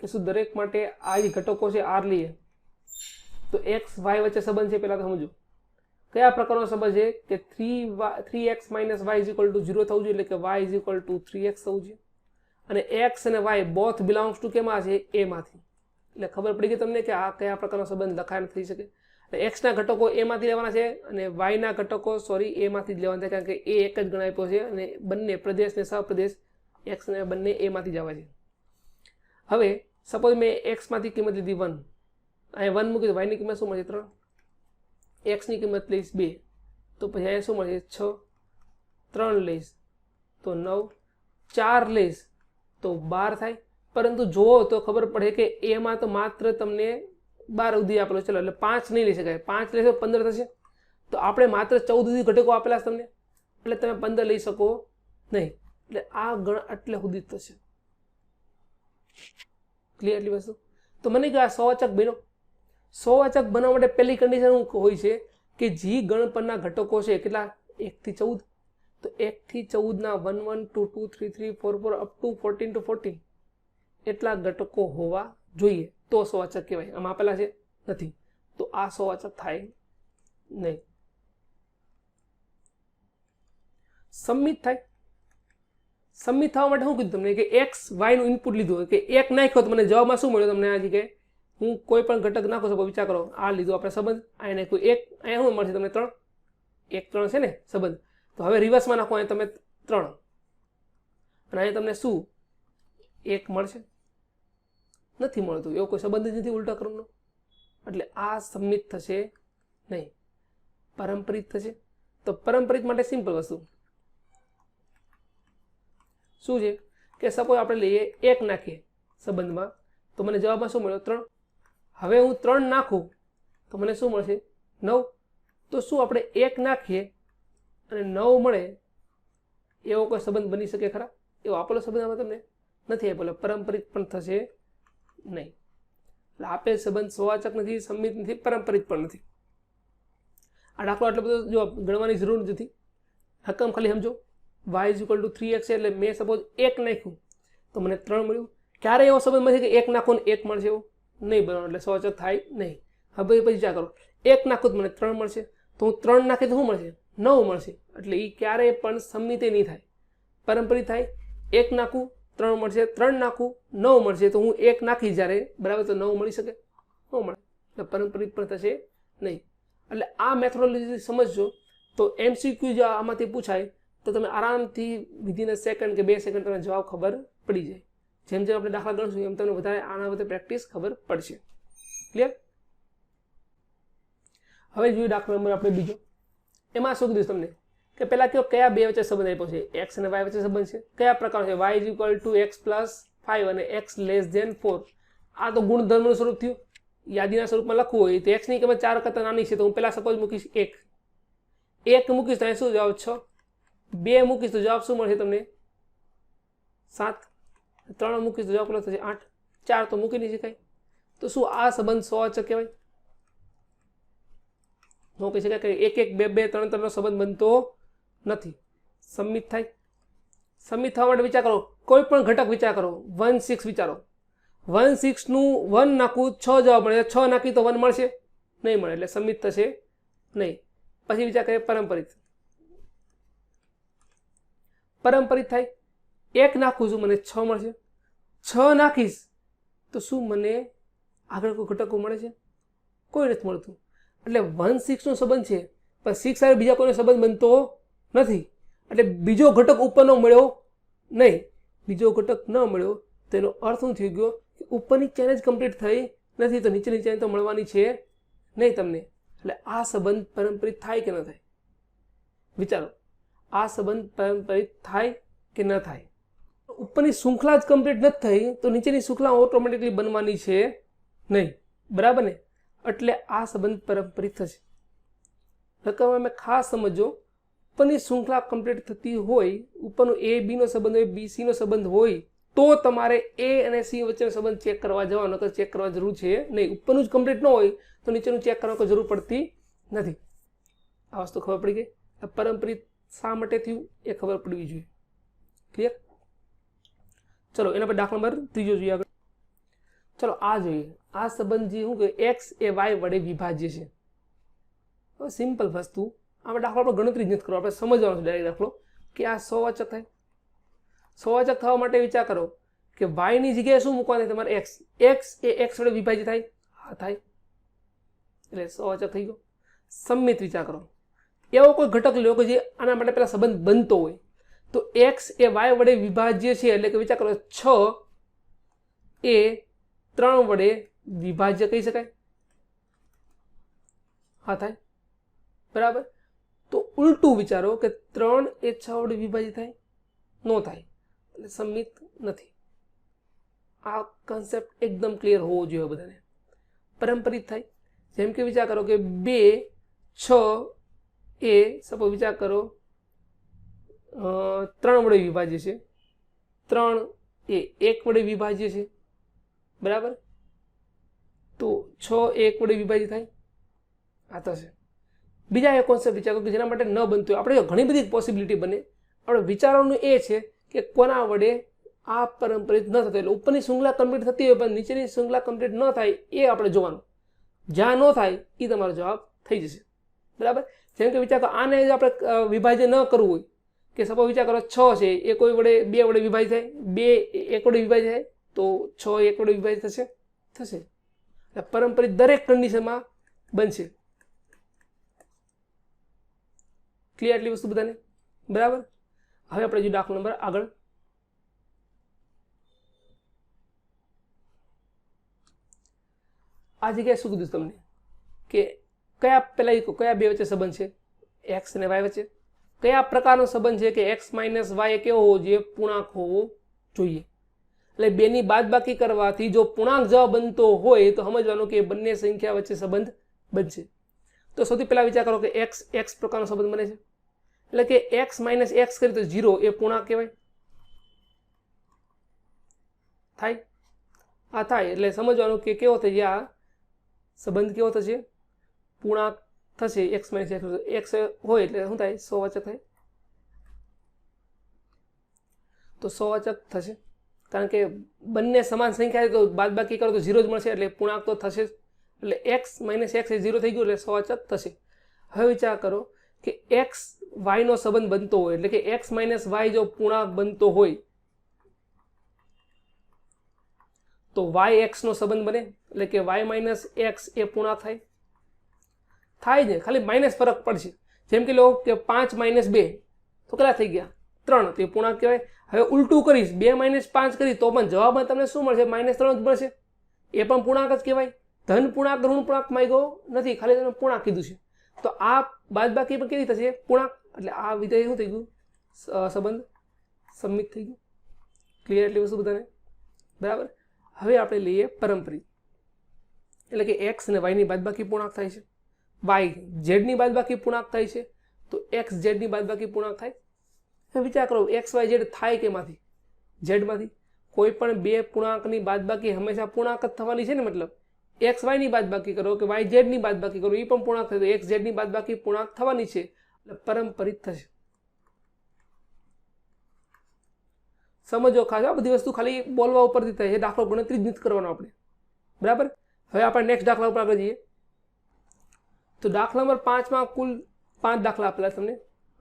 [SPEAKER 1] કે શું દરેક માટે આ જે ઘટકો છે આર લઈએ તો એક્સ વાય વચ્ચે સંબંધ છે. પહેલા તો સમજો કયા પ્રકારનો સંબંધ છે કે 3x - y = 0 થવું જોઈએ, એટલે કે y = 3x થવું જોઈએ. અને x અને y બોથ બિલોંગ્સ ટુ કેમાં છે? a માંથી. એટલે ખબર પડી ગઈ તમને કે આ કયા પ્રકારનો સંબંધ લખાણ થઈ શકે. x ના ઘટકો a માંથી લેવાના છે અને y ના ઘટકો a માંથી જ લેવાના છે, કારણ કે a એક જ ગણ આપ્યો છે અને બંને પ્રદેશ ને સહપ્રદેશ x ને બંને a માંથી જ આવે છે. હવે સપોઝ મેં x માંથી કિંમત લીધી 1, અહીંયા 1 મૂકી તો y ની કિંમત શું મળશે? 3. x ની કિંમત લઈશ 2 તો પછી અહીંયા શું મળશે? 6. 3 લઈશ તો 9. 4 લઈશ તો 12 થાય. પરંતુ જુઓ તો ખબર પડે કે a માં તો માત્ર તમને 12 સુધી આપેલો, ચલો એટલે 5 નહીં લઈ શકાય. 5 લેશો 15 થશે. તો આપણે માત્ર 14 સુધી ઘટકો આપેલા તમને, એટલે તમે 15 લઈ શકો નહીં. એટલે આ ગણ એટલે સુધી થશે. ક્લિયર? એટલી વસ્તુ. તો મને કે આ સવાચક બન્યો. સવાચક બનવા માટે પહેલી કન્ડિશન શું હોય છે કે જે ગણ પરના ઘટકો છે કેટલા? 1 થી 14. તો 1 થી 14 ના 1 1 2 2 3 3 4 4 અપ ટુ 14 to 14 એટલા ઘટકો હોવા જોઈએ તો સવાચક કહેવાય. આમ આપેલા છે નથી તો આ સવાચક થાય નહીં. સંમિત થાય. સંમિત થવા માટે શું કીધું તમને કે એક્સ વાય નું ઇનપુટ લીધું કે 1 નાખ્યો તો મને જવાબમાં શું મળ્યો તમને? આ જગ્યાએ હું કોઈ પણ ઘટક નાખો છો, વિચાર કરો આ લીધું આપણે સંબંધ, આ નાખ્યું 1, અહીંયા શું મળશે તમને? 3. 1 3 છે ને સંબંધ. તો હવે રિવર્સમાં નાખો, અહીંયા તમે 3 અને અહીંયા તમને શું 1 મળશે? નથી મળતું. એવો કોઈ સંબંધ જ નથી ઉલટા ક્રમનો. એટલે આ સંમિત થશે નહીં, પરંપરિત થશે. તો પરંપરિત માટે સિમ્પલ વસ્તુ શું છે કે સપોઝ આપણે લઈએ 1 નાખીએ સંબંધમાં તો મને જવાબમાં શું મળ્યો? 3. હવે હું 3 નાખું તો મને શું મળશે? 9. તો શું આપણે 1 નાખીએ અને 9 મળે એવો કોઈ સંબંધ બની શકે ખરા? એવો આપેલો સંબંધ આમાં તમને નથી આપેલો. પરંપરિત પણ થશે નહીં. એટલે આપેલ સંબંધ સવાચક નથી, સંમિત નથી, પરંપરિત પણ નથી. આ દાખલો આટલો બધો જો ગણવાની જરૂર નથી. રકમ ખાલી સમજો. y = 3x છે એટલે મેં સપોઝ 1 નાખ્યું તો મને 3 મળ્યું. ક્યારે એવો સંબંધ મળશે કે 1 નાખો ને 1 મળશે? એવો નહીં બનવાનો, એટલે સવાચક થાય નહીં. હવે પછી વિચાર કરો 1 નાખું તો મને 3 મળશે, તો હું 3 નાખી તો શું મળશે? 9 મળશે. એટલે એ ક્યારેય પણ સંમિત નહીં થાય, પરંપરિત થાય. 1 નાખું 3 મળશે, 3 નાખું 9 મળશે. તો હું 1 નાખી જ્યારે બરાબર તો 9 મળી શકે? ન મળે. એટલે પરંપરિત પણ થશે નહીં. એટલે આ મેથોડોલોજી સમજજો તો MCQ જો આમાંથી પૂછાય તો તમે આરામથી વિધિન સેકન્ડ કે 2 સેકન્ડ તમને જવાબ ખબર પડી જાય. જેમ જેમ આપણે દાખલા ગણશું એમ તમને વધારે આના બધે પ્રેક્ટિસ ખબર પડશે. ક્લિયર? હવે જોઈએ દાખલા નંબર આપણે બીજો. એમાં શું કીધું તમને કે પહેલા કયા બે વચ્ચે સંબંધ આપ્યો છે? x અને y વચ્ચે સંબંધ છે. કયા પ્રકાર છે? y = x + 5 અને x < 4. આ તો ગુણધર્મનું સ્વરૂપ થયું. યાદીના સ્વરૂપમાં લખવું હોય તો x ની કિંમત 4 કરતા નાની છે તો હું પહેલા સપોઝ મૂકીશ 1. 1 મૂકીશ તો શું જવાબ? 6. 2 મૂકીશ તો જવાબ શું મળશે તમને? 7. 3 મૂકીશ તો જવાબ કેટલો થશે? 8. 4 તો મૂકી નહીં શકાય. તો શું આ સંબંધ સવાચક કહેવાય? ન કહી શકાય કે 1 1 2 2 3 3 નો સંબંધ બનતો નથી. સંમિત થાય. સમિત થવા માટે વિચાર કરો, કોઈ પણ ઘટક વિચાર કરો. 1 6 વિચારો, 1 6 નું 1 નાખું 6 જવાબ મળે, 6 નાખી તો 1 મળશે નહીં મળે, એટલે સમિત થશે નહીં. પછી વિચાર કરીએ પરંપરિત. પરંપરિત થાય, 1 નાખું છું મને 6 મળશે, 6 નાખીશ તો શું મને આગળ કોઈ ઘટકો મળે છે? કોઈ નથી મળતું. એટલે 1 6 નો સંબંધ છે પણ 6 સાથે બીજા કોઈનો સંબંધ બનતો નથી, એટલે બીજો ઘટક ઉપરનો મળ્યો નહીં. બીજો ઘટક ન મળ્યો તેનો અર્થ શું થઈ ગયો કે ઉપરની ચેન જ કમ્પ્લીટ થઈ નથી, તો નીચેની ચેન તો મળવાની છે નહીં તમને. એટલે આ સંબંધ પરંપરિત થાય કે ન થાય? વિચારો, આ સંબંધ પરંપરિત થાય કે ન થાય? ઉપરની શૃંખલા જ કમ્પ્લીટ નથી થઈ તો નીચેની શૃંખલા ઓટોમેટિકલી બનવાની છે નહીં, બરાબર ને? એટલે આ સંબંધ પરંપરિત થશે. રકમ અમે ખાસ સમજો, ઉપરની શૃંખલા કમ્પ્લીટ થતી હોય, ઉપરનો એ બી નો સંબંધ હોય, બી સી નો સંબંધ હોય, તો તમારે એ અને સી વચ્ચેનો સંબંધ ચેક કરવા જવાનો, તો ચેક કરવા જરૂર છે નહીં. ઉપરનું જ કમ્પ્લીટ ન હોય તો નીચેનું ચેક કરવાની જરૂર પડતી નથી. આ વસ્તુ ખબર પડી ગઈ? પરંપરિત શા માટે થયું એ ખબર પડવી જોઈએ. ક્લિયર? ચલો એના પર દાખલા નંબર 3 જોઈએ આગળ. ચલો આ જોઈએ. આ સંબંધ જે શું કે એક્સ એ વાય વડે વિભાજ્ય છે. સિમ્પલ વસ્તુ, આમાં દાખલા પર ગણતરી જ નથી કરો, આપણે સમજવાનો છે ડાયરેક્ટ દાખલો કે આ 100 વાચક થાય. 100 વાચક થવા માટે વિચાર કરો કે વાય ની જગ્યાએ શું મૂકવાનું તમારે? એક્સ. એક્સ એ એક્સ વડે વિભાજ્ય થાય? હા થાય, એટલે 100 વાચક થઈ ગયો. સમિત વિચાર કરો, એવો કોઈ ઘટક લો કે જે આના માટે પેલા સંબંધ બનતો હોય, તો એક્સ એ વાય વડે વિભાજ્ય છે, એટલે કે વિચાર કરો 6 એ 3 વડે વિભાજ્ય કહી શકાય? હા થાય, બરાબર. તો ઉલટું વિચારો કે 3 એ 6 વડે વિભાજિત થાય? નો થાય, એટલે સમિત નથી. આ કન્સેપ્ટ એકદમ ક્લિયર હોવો જોઈએ બધાને. પરંપરિત થાય, જેમ કે વિચાર કરો કે 2 6 એ સપોઝ વિચાર કરો 3 વડે વિભાજ્ય છે, 3 એ 1 વડે વિભાજ્ય છે, બરાબર. તો 6 એ 1 વડે વિભાજિત થાય? આ થશે. બીજા એક કોન્સેપ્ટ વિચાર કરો કે જેના માટે ન બનતું હોય. આપણે ઘણી બધી પોસિબિલિટી બને, આપણે વિચારવાનું એ છે કે કોના વડે આ પરંપરિત ન થતું. એટલે ઉપરની શૃંખલા કમ્પ્લીટ થતી હોય પણ નીચેની શૃંખલા કમ્પ્લીટ ન થાય એ આપણે જોવાનું. જ્યાં ન થાય એ તમારો જવાબ થઈ જશે, બરાબર. જેમ કે વિચાર કરો આને આપણે વિભાજન ન કરવું હોય કે સપોઝ વિચાર કરો 6 છે એ કોઈ વડે 2 વડે વિભાજિત થાય, 2 1 વડે વિભાજિત થાય, તો 6 1 વડે વિભાજિત થશે. એટલે પરંપરિત દરેક કન્ડિશનમાં બનશે. ક્લિયર એટલી વસ્તુ બધાને? બરાબર. હવે આપણે જો દાખલો નંબર આગળ. આ જગ્યાએ શું કીધું તમને કે કયા બે વચ્ચે સંબંધ છે? એક્સ અને વાય વચ્ચે. કયા પ્રકારનો સંબંધ છે કે એક્સ માઇનસ વાય કેવો હોવો જોઈએ? પૂર્ણાંક હોવો જોઈએ. એટલે બેની બાદબાકી કરવાથી જો પૂર્ણાંક જવાબ બનતો હોય તો સમજવાનું કે બંને સંખ્યા વચ્ચે સંબંધ બનશે. તો સૌથી પહેલા વિચાર કરો કે એક્સ પ્રકારનો સંબંધ બને છે, એટલે કે એક્સ માઇનસ એક્સ કરીએ તો 0 એ પૂર્ણાંક કહેવાય. થાય? આ થાય. એટલે સમજવાનું કે કેવો થશે આ સંબંધ? કેવો થશે? પૂર્ણાંક થશે. એક્સ માઇનસ એક્સ હોય એટલે શું થાય? 100 વાચક થાય. તો 100 વાચક થશે, કારણ કે બંને સમાન સંખ્યા છે તો બાદબાકી કરો તો 0 જ મળશે, એટલે પૂર્ણાંક તો થશે જ. એટલે એક્સ માઇનસ એક્સ એ 0 થઈ ગયું એટલે 100 વાચક થશે. હવે વિચાર કરો કે એક્સ વાય નો સંબંધ બનતો હોય, એટલે કે એક્સ માઇનસ વાય જો પૂર્ણાંક બનતો હોય તો વાય એક્સ નો સંબંધ બને, એટલે કે વાય માઇનસ એક્સ એ પૂર્ણાંક થાય જ. ખાલી માઇનસ ફરક પડશે. જેમ કે લો કે 5 માઇનસ 2 તો કેટલા થઈ ગયા? 3, તો એ પૂર્ણાંક કહેવાય. હવે ઉલટું કરીશ, 2 માઇનસ 5 કરી તો પણ જવાબમાં તમને શું મળશે? -3 જ મળશે. એ પણ પૂર્ણાંક જ કહેવાય. ધન પૂર્ણાંક ઋણ પૂર્ણાંક માંગ્યો નથી, ખાલી તમે પૂર્ણાંક કીધું છે. તો આ બાદબાકી પણ કેવી થશે? પૂર્ણાંક. એટલે આ વિધેય શું થઈ ગયું? સંબંધ સમિત થઈ ગયું. ક્લિયર એટલી વસ્તુ બધાને? બરાબર. હવે આપણે લઈએ પરંપરિત, એટલે કે એક્સ અને વાયની બાદબાકી પૂર્ણાંક થાય છે, વાય ઝેડની બાદબાકી પૂર્ણાંક થાય છે, તો એક્સ ઝેડની બાદબાકી પૂર્ણાંક થાય. હવે વિચાર કરો એક્સ વાય ઝેડ થાય કેમાંથી? ઝેડમાંથી. કોઈ પણ બે પૂર્ણાંકની બાદબાકી હંમેશા પૂર્ણાંક જ થવાની છે ને. મતલબ એક્સ વાયની બાદબાકી કરો કે વાય ઝેડની બાદબાકી કરો એ પણ પૂર્ણાંક થાય, તો એક્સ ઝેડની બાદબાકી પૂર્ણાંક થવાની છે, એટલે પરંપરિત થશે. સમજો ખાસ, આ બધી વસ્તુ ખાલી બોલવા ઉપરથી થાય છે. દાખલો ગણતરી જ નથી કરવાનો આપણે, બરાબર. હવે આપણે નેક્સ્ટ દાખલા ઉપર આગળ જઈએ. તો દાખલા નંબર 5માં કુલ 5 દાખલા આપેલા તમને.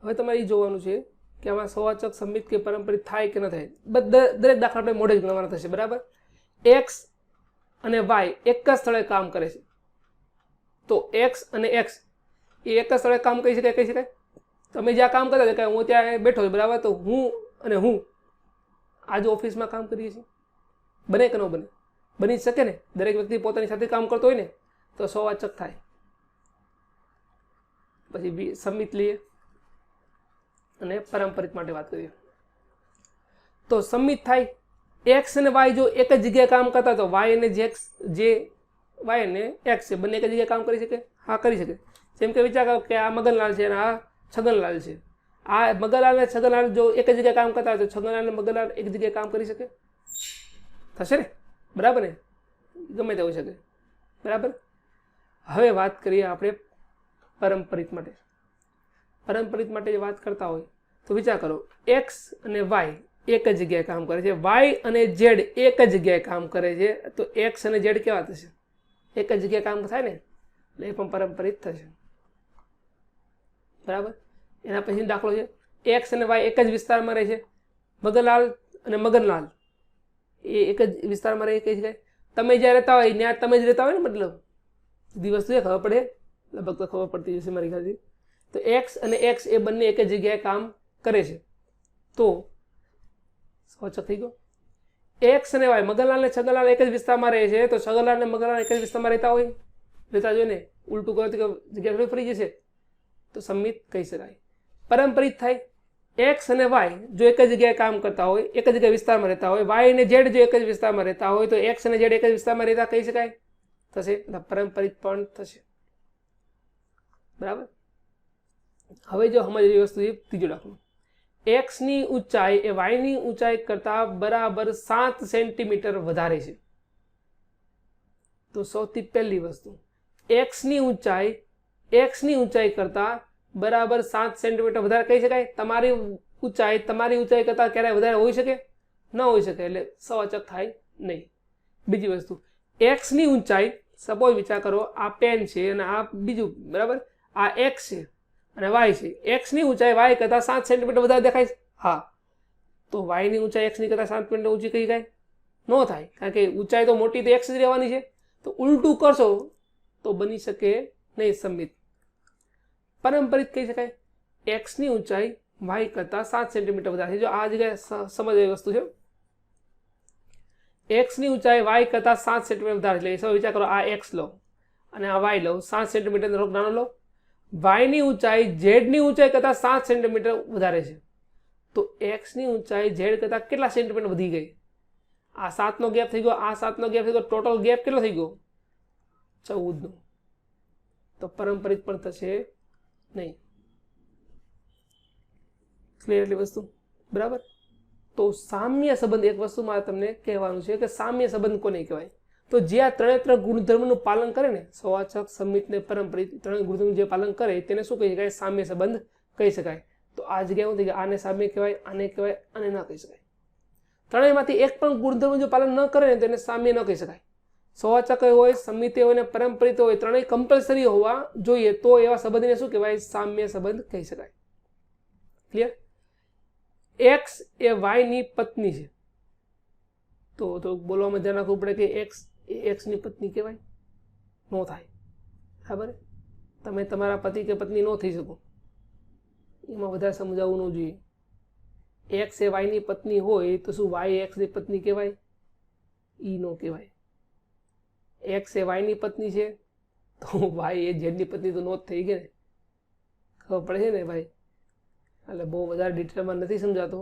[SPEAKER 1] હવે તમારે એ જોવાનું છે કે આમાં સવાચક સંમિત કે પરંપરિત થાય કે ન થાય. દરેક દાખલા આપણે મોઢે જ ગણવાના થશે, બરાબર. એક્સ અને વાય એક જ સ્થળે કામ કરે છે, તો એક્સ અને એક્સ એ એક જ સ્થળે કામ કહી શકાય. તમે જ્યાં કામ કરતા હતા, હું ત્યાં બેઠો છું, બરાબર. તો હું અને હું આજ ઓફિસમાં કામ કરીએ છીએ, બને કે ન બને? બની જ શકે ને. દરેક વ્યક્તિ પોતાની સાથે કામ કરતો હોય ને, તો સવાચક થાય. પછી સંમિત લઈએ અને પારંપરિક માટે વાત કરીએ. તો સંમિત થાય, એક્સ અને વાય જો એક જ જગ્યાએ કામ કરતા, તો વાય અને જે વાય અને એક્સ છે બંને એક જ જગ્યાએ કામ કરી શકે? હા, કરી શકે. જેમ કે વિચાર કરો કે આ મગનલાલ છે અને આ છગનલાલ છે. આ મગનલાલ અને છગનલાલ જો એક જ જગ્યાએ કામ કરતા હોય, તો છગનલાલ અને મગનલાલ એક જગ્યાએ કામ કરી શકે? થશે ને, બરાબર ને? ગમે તે હોઈ શકે, બરાબર. હવે વાત કરીએ આપણે પારંપરિક માટે. પારંપરિક માટે વાત કરતા હોય તો વિચાર કરો, એક્સ અને વાય એક જ જગ્યાએ કામ કરે છે, વાય અને ઝેડ એક જ જગ્યાએ કામ કરે છે, તો એક્સ અને ઝેડ કેવા થશે? એક જ જગ્યાએ કામ થાય ને, એટલે એ પણ પારંપરિક થશે, બરાબર. એના પછી દાખલો છે, એક્સ અને વાય એક જ વિસ્તારમાં રહે છે, મગનલાલ અને મગનલાલ એ એક જ વિસ્તારમાં રહે કહી શકાય. તમે જ્યાં રહેતા હોય ત્યાં તમે જ રહેતા હોય ને, મતલબ બધી વસ્તુ એ ખબર પડે, લગભગ તો ખબર પડતી જશે મારી ખ્યાલથી. તો એક્સ અને એક્સ એ બંને એક જ જગ્યાએ કામ કરે છે, તો સવાચક થઈ ગયો. એક્સ અને વાય, મગનલાલ અને છગનલાલ એક જ વિસ્તારમાં રહે છે, તો છગનલાલ અને મગનલાલ એક જ વિસ્તારમાં રહેતા જોઈએ ને. ઉલટું કરો તો જગ્યા થોડી ફરી જશે, તો સંમિત કહી શકાય. પારંપરિક થાય, એક્સ અને વાય જો એક જ જગ્યાએ કામ કરતા હોય, એક જ જગ્યાએ વિસ્તારમાં રહેતા હોય, વાય અને ઝેડ જો એક જ વિસ્તારમાં રહેતા હોય, તો એક્સ અને ઝેડ એક જ વિસ્તારમાં રહેતા કહી શકાય? થશે, પારંપરિક પણ થશે, બરાબર. હવે જો સમજવી વસ્તુ છે, ત્રીજો દાખલો, એક્સ ની ઊંચાઈ એ વાય ની ઊંચાઈ કરતા બરાબર 7 સેન્ટીમીટર વધારે છે. તો સૌથી પહેલી વસ્તુ, એક્સ ની ઊંચાઈ કરતા બરાબર 7 સેન્ટીમીટર વધારે કહી શકાય? તમારી ઊંચાઈ કરતા ક્યારે વધારે હોઈ શકે? ન હોઈ શકે, એટલે સવાચક થાય નહીં. બીજી વસ્તુ, એક્સ ની ઊંચાઈ, સપોઝ વિચાર કરો આ પેન છે અને આ બીજું, બરાબર. આ એક્સ છે અને વાય છે. એક્સ ની ઊંચાઈ વાય કરતા 7 સેન્ટીમીટર વધારે દેખાય છે? હા. તો વાય ની ઊંચાઈ એક્સ ની કરતા 7 સેન્ટીમીટર ઊંચી કહી શકાય? ન થાય, કારણ કે ઊંચાઈ તો મોટી તો એક્સ જ રહેવાની છે. તો ઉલટું કરશો તો બની શકે નહીં સંમિત. પારંપરિક કહી શકાય, એક્સ ની ઊંચાઈ વાય કરતા 7 સેન્ટીમીટર વધારે છે. જો આ જગ્યાએ સમજવાની વસ્તુ છે, એક્સ ની ઊંચાઈ વાય કરતા 7 સેન્ટીમીટર વધારે, એટલે સૌ વિચાર કરો આ એક્સ લો અને આ વાય લો, 7 સેન્ટીમીટર નાનો લો. વાય ની ઊંચાઈ ઝેડ ની ઊંચાઈ કરતા 7 સેન્ટીમીટર વધારે છે, તો એક્સ ની ઊંચાઈ ઝેડ કરતા કેટલા સેન્ટીમીટર વધી ગઈ? આ 7 નો ગેપ થઈ ગયો, આ 7 નો ગેપ થઈ ગયો, ટોટલ ગેપ કેટલો થઈ ગયો? 14 નો. તો પારંપરિક પણ થશે નહીં. ક્લિયર એટલી વસ્તુ, બરાબર. તો સામ્ય સંબંધ, એક વસ્તુ મારે તમને કહેવાનું છે કે સામ્ય સંબંધ કોને કહેવાય? તો જે આ ત્રણે ગુણધર્મનું પાલન કરે ને, સવાચક, સંમિત ને પારંપરિક, ત્રણે ગુણધર્મ જે પાલન કરે તેને શું કહી શકાય? સામ્ય સંબંધ કહી શકાય. તો આ જગ્યાએ શું થઈ ગયા? આને સામ્ય કહેવાય, આને કહેવાય, આને ના કહી શકાય. ત્રણેયમાંથી એક પણ ગુણધર્મ જો પાલન ન કરે ને તેને સામ્ય ન કહી શકાય. સવાચક હોય, સંમિત હોય ને પારંપરિક હોય, ત્રણેય કમ્પલસરી હોવા જોઈએ, તો એવા સંબંધને શું કહેવાય? સામ્ય સંબંધ કહી શકાય. ક્લિયર? એક્સ એ વાય ની પત્ની છે, તો બોલવામાં ધ્યાન રાખવું પડે કે એક્સ એ એક્સ ની પત્ની કહેવાય? ન થાય, બરાબર. તમે તમારા પતિ કે પત્ની ન થઈ શકો, એમાં વધારે સમજાવવું ન જોઈએ. એક્સ એ વાય ની પત્ની હોય તો શું વાય એક્સ ની પત્ની કહેવાય? ઈ નો કહેવાય. એક્સ એ વાય ની પત્ની છે તો વાય એ ઝેડ ની પત્ની તો નો જ થઈ ગઈ ને. ખબર પડે છે ને ભાઈ? એટલે બહુ વધારે ડિટેલમાં નથી સમજાતો,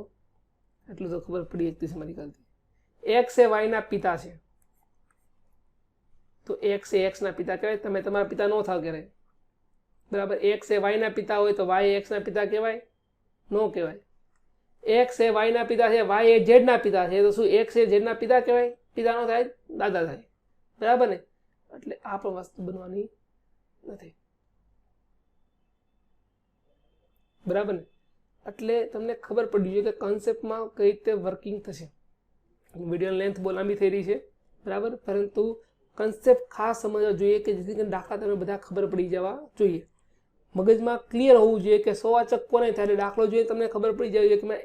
[SPEAKER 1] એટલું તો ખબર પડી જતી છે મારી ખ્યાલથી. એક્સ એ વાય ના પિતા છે, તો એક્સ એ એક્સ ના પિતા કહેવાય? તમે તમારા પિતા નો થાવ ક્યારે, બરાબર. એક્સ એ વાય ના પિતા હોય તો વાય એક્સ ના પિતા કહેવાય? નો કહેવાય. એક્સ એ વાય ના પિતા છે, વાય એ ઝેડ ના પિતા છે, તો શું એક્સ એ ઝેડ ના પિતા કહેવાય? પિતા નો થાય, દાદા થાય, બરાબર ને. એટલે આ પણ વસ્તુ બનવાની નથી, બરાબર ને. એટલે તમને ખબર પડી જોઈએ કે કોન્સેપ્ટમાં કઈ રીતે વર્કિંગ થશે. વિડીયો લેન્થ બહુ લાંબી થઈ રહી છે, બરાબર, પરંતુ કોન્સેપ્ટ ખાસ સમજવા જોઈએ કે જેથી કરીને દાખલા તમને બધા ખબર પડી જવા જોઈએ. મગજમાં ક્લિયર હોવું જોઈએ કે સોવાચક કોને ત્યારે દાખલો જોઈએ તમને ખબર પડી જાય કે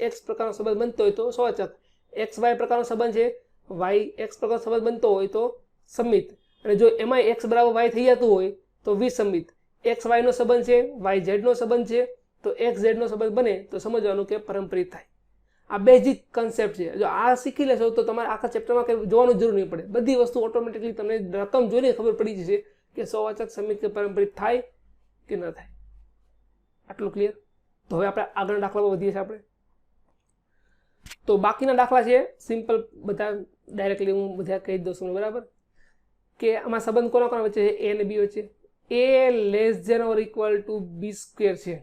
[SPEAKER 1] એક્સ પ્રકારનો સંબંધ બનતો હોય તો સોવાચક, એક્સ વાય પ્રકારનો સંબંધ છે, વાય એક્સ પ્રકારનો સંબંધ બનતો હોય તો સંમિત, અને જો એમાં એક્સ બરાબર વાય થઈ જતું હોય તો વિસંમિત. એક્સ વાયનો સંબંધ છે, વાય ઝેડનો સંબંધ છે, તો એક્સ ઝેડનો સંબંધ બને તો સમજવાનું કે પરંપરિત થાય. આ બેઝિક કન્સેપ્ટ છે. જો આ શીખી લેશો તો તમારે આખા ચેપ્ટરમાં કંઈ જોવાનું જરૂર નહીં પડે. બધી વસ્તુ ઓટોમેટિકલી તમને રકમ જોઈને ખબર પડી જશે કે સોવાચક, સંમિત કે પરંપરિત થાય કે ન થાય. આટલું ક્લિયર? તો હવે આપણે આગળના દાખલામાં વધીએ છીએ આપણે. તો બાકીના દાખલા છે સિમ્પલ, બધા ડાયરેક્ટલી હું બધા કહી દઉં છું, બરાબર, કે આમાં સંબંધ કોના કોના વચ્ચે છે? એ અને બી વચ્ચે. a less than or equal to B square છે.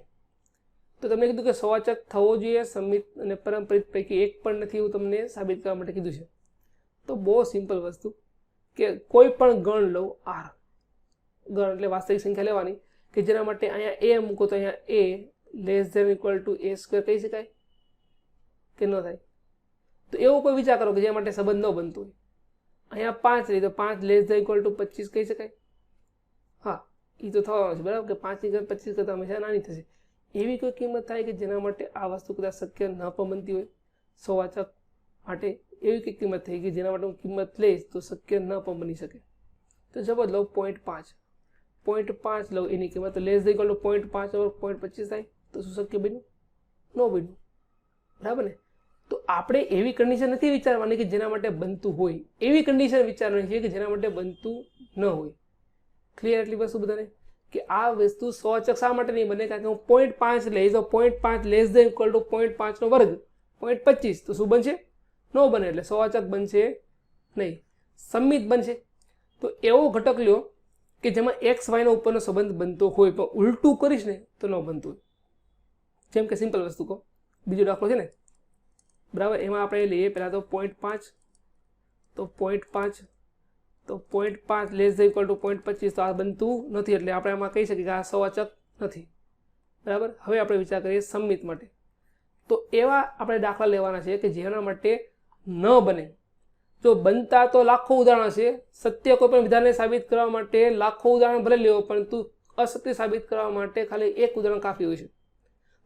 [SPEAKER 1] તો તમને કીધું કે સોવાચક થવો જોઈએ, સંમિત અને પરંપરિત પૈકી એક પણ નથી, એવું તમને સાબિત કરવા માટે કીધું છે. તો બહુ સિમ્પલ વસ્તુ કે કોઈ પણ ગણ લો, આર ગણ એટલે વાસ્તવિક સંખ્યા લેવાની, કે જેના માટે અહીંયા a મૂકો તો અહીંયા a less than equal to a square કહી શકાય કે ન થાય? તો એવો કોઈ વિચાર કરો કે જેના માટે સંબંધ ન બનતો હોય. અહીંયા 5 લઈ તો 5 લેસ ધેન ઇક્વલ ટુ 25 કહી શકાય? હા, એ તો થવાનું છે, બરાબર, કે 5 ની કિંમત 25 કરતાં હંમેશા નાની થશે. એવી કોઈ કિંમત થાય કે જેના માટે આ વસ્તુ કદાચ શક્ય ન પણ બનતી હોય સોવાચક માટે? એવી કઈ કિંમત થઈ કે જેના માટે હું કિંમત લઈશ તો શક્ય ન પણ બની શકે? તો જબર લો 0.5 લઉં એની કિંમત, તો લેસ ધેન ઇક્વલ ટુ 0.5 ઓર 0.25 થાય તો શું શક્ય બન્યું? ન બન્યું, બરાબર ને? તો આપણે એવી કન્ડિશન નથી વિચારવાની કે જેના માટે બનતું હોય, એવી કન્ડિશન વિચારવાની છે કે જેના માટે બનતું ન હોય. ક્લિયર એટલી વસ્તુ બધાને? કે આ વસ્તુ સોવાચક શા માટે નહીં બને? કારણ કે હું 0.5 લઈશ તો 0.5 લેસ ધેન ઇક્વલ ટુ 0.5 નો વર્ગ 0.25 તો શું બનશે? ન બને, એટલે સોવાચક બનશે નહીં, સંમિત બનશે. તો એવો ઘટક લ્યો કે જેમાં એક્સ વાયનો ઉપરનો સંબંધ બનતો હોય, પણ ઉલટું કરીશ ને તો ન બનતું હોય. જેમ કે સિમ્પલ વસ્તુ કહો, બીજો દાખલો છે ને, બરાબર, એમાં આપણે લઈએ પહેલાં તો 0.5, તો 0.5 તો 0.5 લેસ ધેન ઇક્વલ ટુ 0.25 તો આ બનતું નથી, એટલે આપણે આમાં કહી શકીએ કે આ સોવાચક નથી, બરાબર. હવે આપણે વિચાર કરીએ સંમિત માટે. તો એવા આપણે દાખલા લેવાના છે કે જેના માટે ન બને. જો બનતા તો લાખો ઉદાહરણ છે, સત્ય કોઈ પણ વિધાનને સાબિત કરવા માટે લાખો ઉદાહરણ ભલે લેવો, પરંતુ અસત્ય સાબિત કરવા માટે ખાલી એક ઉદાહરણ કાફી હોય છે.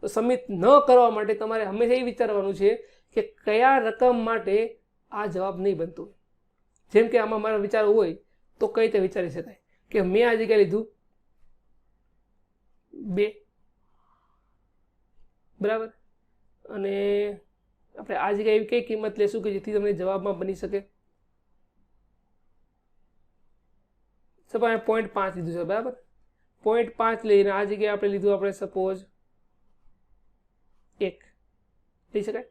[SPEAKER 1] તો સંમિત ન કરવા માટે તમારે હંમેશા એ વિચારવાનું છે કે કયા રકમ માટે આ જવાબ નહીં બનતો. જેમ કે આમાં મારો વિચાર હોય તો કઈ રીતે વિચારી શકાય કે મેં આ જગ્યાએ લીધું 2, બરાબર, અને આપણે આ જગ્યાએ એવી કઈ કિંમત લેશું કે જેથી તમને જવાબમાં બની શકે? સપોઝ 0.5 લીધું છે, બરાબર, 0.5 લઈને આ જગ્યાએ આપણે લીધું, આપણે સપોઝ 1 લઈ શકાય?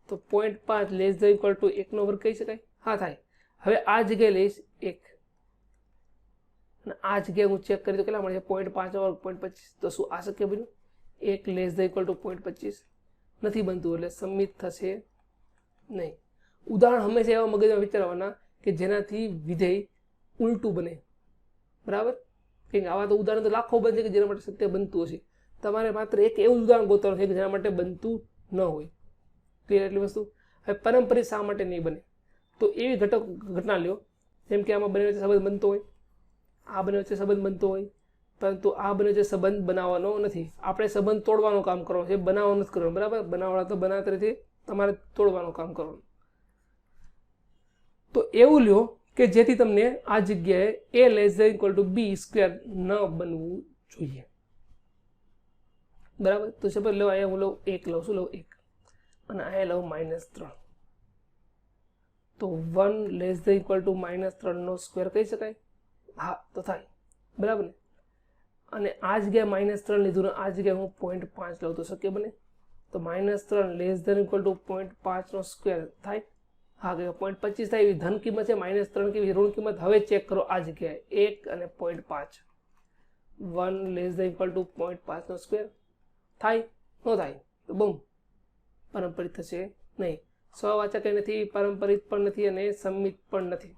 [SPEAKER 1] તો 0.5 લેસ ધેન ઇક્વલ ટુ 1 નો વર્ગ કહી શકાય? હા, થાય. હવે આ જગ્યાએ લઈશ 1 અને આ જગ્યાએ હું ચેક કરી તો કેટલા મળે છે? 0.5 ઓર 0.25, તો શું આ શક્ય બન્યું? 1 લેસ ધેન ઇક્વલ ટુ 0.25 નથી બનતું, એટલે સંમિત થશે નહીં. ઉદાહરણ હંમેશા એવા મગજમાં વિચારવાના કે જેનાથી વિધેય ઉલટું બને, બરાબર. કેમ કે આવા તો ઉદાહરણ તો લાખો બનશે કે જેના માટે સત્ય બનતું હશે. તમારે માત્ર એક એવું ઉદાહરણ ગોતવાનું છે કે જેના માટે બનતું ન હોય. ક્લિયર એટલી વસ્તુ? હવે પરંપરિત શા માટે નહીં બને? તો એવી ઘટના લ્યો, જેમ કે આમાં બંને વચ્ચે સંબંધ બનતો હોય, આ બંને વચ્ચે સંબંધ બનતો હોય, પરંતુ આ બંને વચ્ચે સંબંધ બનાવવાનો નથી. આપણે સંબંધ તોડવાનું કામ કરવાનું છે, બનાવવાનું નથી કરવાનું, બરાબર. બનાવવાના તો બનાવતા નથી, તમારે તોડવાનું કામ કરવાનું. તો એવું લ્યો કે જેથી તમને આ જગ્યાએ a less than equal to b square ન બનવું જોઈએ, બરાબર. તો સપોઝ લો અહીંયા હું લઉં 1 લઉં, શું લઉં? 1, અને અહીંયા લઉં -3. તો 1 લેસ ધેન ઇક્વલ ટુ -3 નો સ્ક્વેર કહી શકાય? હા, તો થાય, બરાબર ને. અને આ જગ્યાએ -3 લીધું ને આ જગ્યાએ હું 0.5 લઉં તો શક્ય બને? તો -3 લેસ ધેન ઇક્વલ ટુ 0.5 નો સ્ક્વેર થાય? હા, કે 0.25 થાય. એવી ધન કિંમત છે, -3 કેવી ઋણ કિંમત? હવે ચેક કરો આ જગ્યાએ 1 અને 0.5, 1 લેસ ધેન ઇક્વલ ટુ 0.5 નો સ્ક્વેર થાય? ન થાય, તો બમ પરંપરિત થશે નહીં. સ્વવાચક નથી, પરંપરિત પણ નથી, અને સંમિત પણ નથી.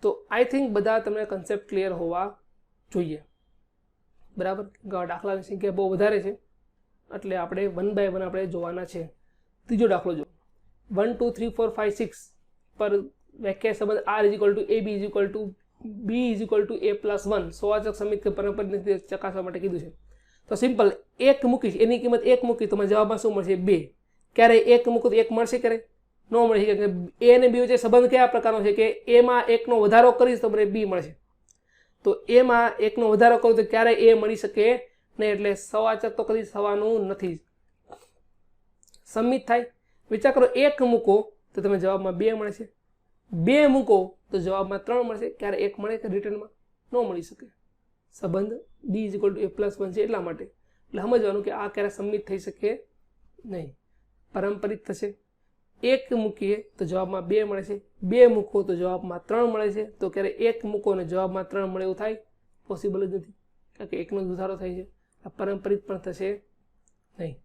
[SPEAKER 1] તો આઈ થિંક બધા તમને કન્સેપ્ટ ક્લિયર હોવા જોઈએ. બરાબર. દાખલાની સંખ્યા બહુ વધારે છે એટલે આપણે 1 by 1 આપણે જોવાના છે. ત્રીજો દાખલો જો 1 2 3 4 5 6 પર વ્યાખ્યા સંબંધ r = ab = b = a + 1 સોવાચક સમિત કે પરંપરાની ચકાસવા માટે કીધું છે. તો સિમ્પલ એક મૂકીશ, એની કિંમત 1 મૂકી તો મને જવાબમાં શું મળશે? 2. ક્યારે 1 મૂકો તો 1 મળશે, ક્યારે ન મળે. કે a અને b વચ્ચે સંબંધ કયા પ્રકારનો છે કે a માં 1 નો વધારો કરીશ તો મને b મળશે. તો a માં 1 નો વધારો કરું તો ક્યારે a મળી શકે નહીં. એટલે સવાચક તો કદી થવાનું નથી. સમિત થાય. વિચાર કરો 1 મૂકો તો તમે જવાબમાં 2 મળશે, 2 મૂકો તો જવાબમાં 3 મળશે. ક્યારે 1 મળે કે રિટર્નમાં ન મળી શકે. સંબંધ b = a + 1 છે એટલા માટે. એટલે સમજવાનું કે આ ક્યારે સમિત થઈ શકે નહીં, પારંપરિક થશે. 1 મૂકીએ તો જવાબમાં 2 મળે છે, 2 મૂકો તો જવાબમાં 3 મળે છે. તો ક્યારે 1 મૂકો અને જવાબમાં 3 મળે એવું થાય? પોસિબલ જ નથી, કારણ કે 1 નો સુધારો થાય છે. આ પારંપરિક પણ થશે નહીં.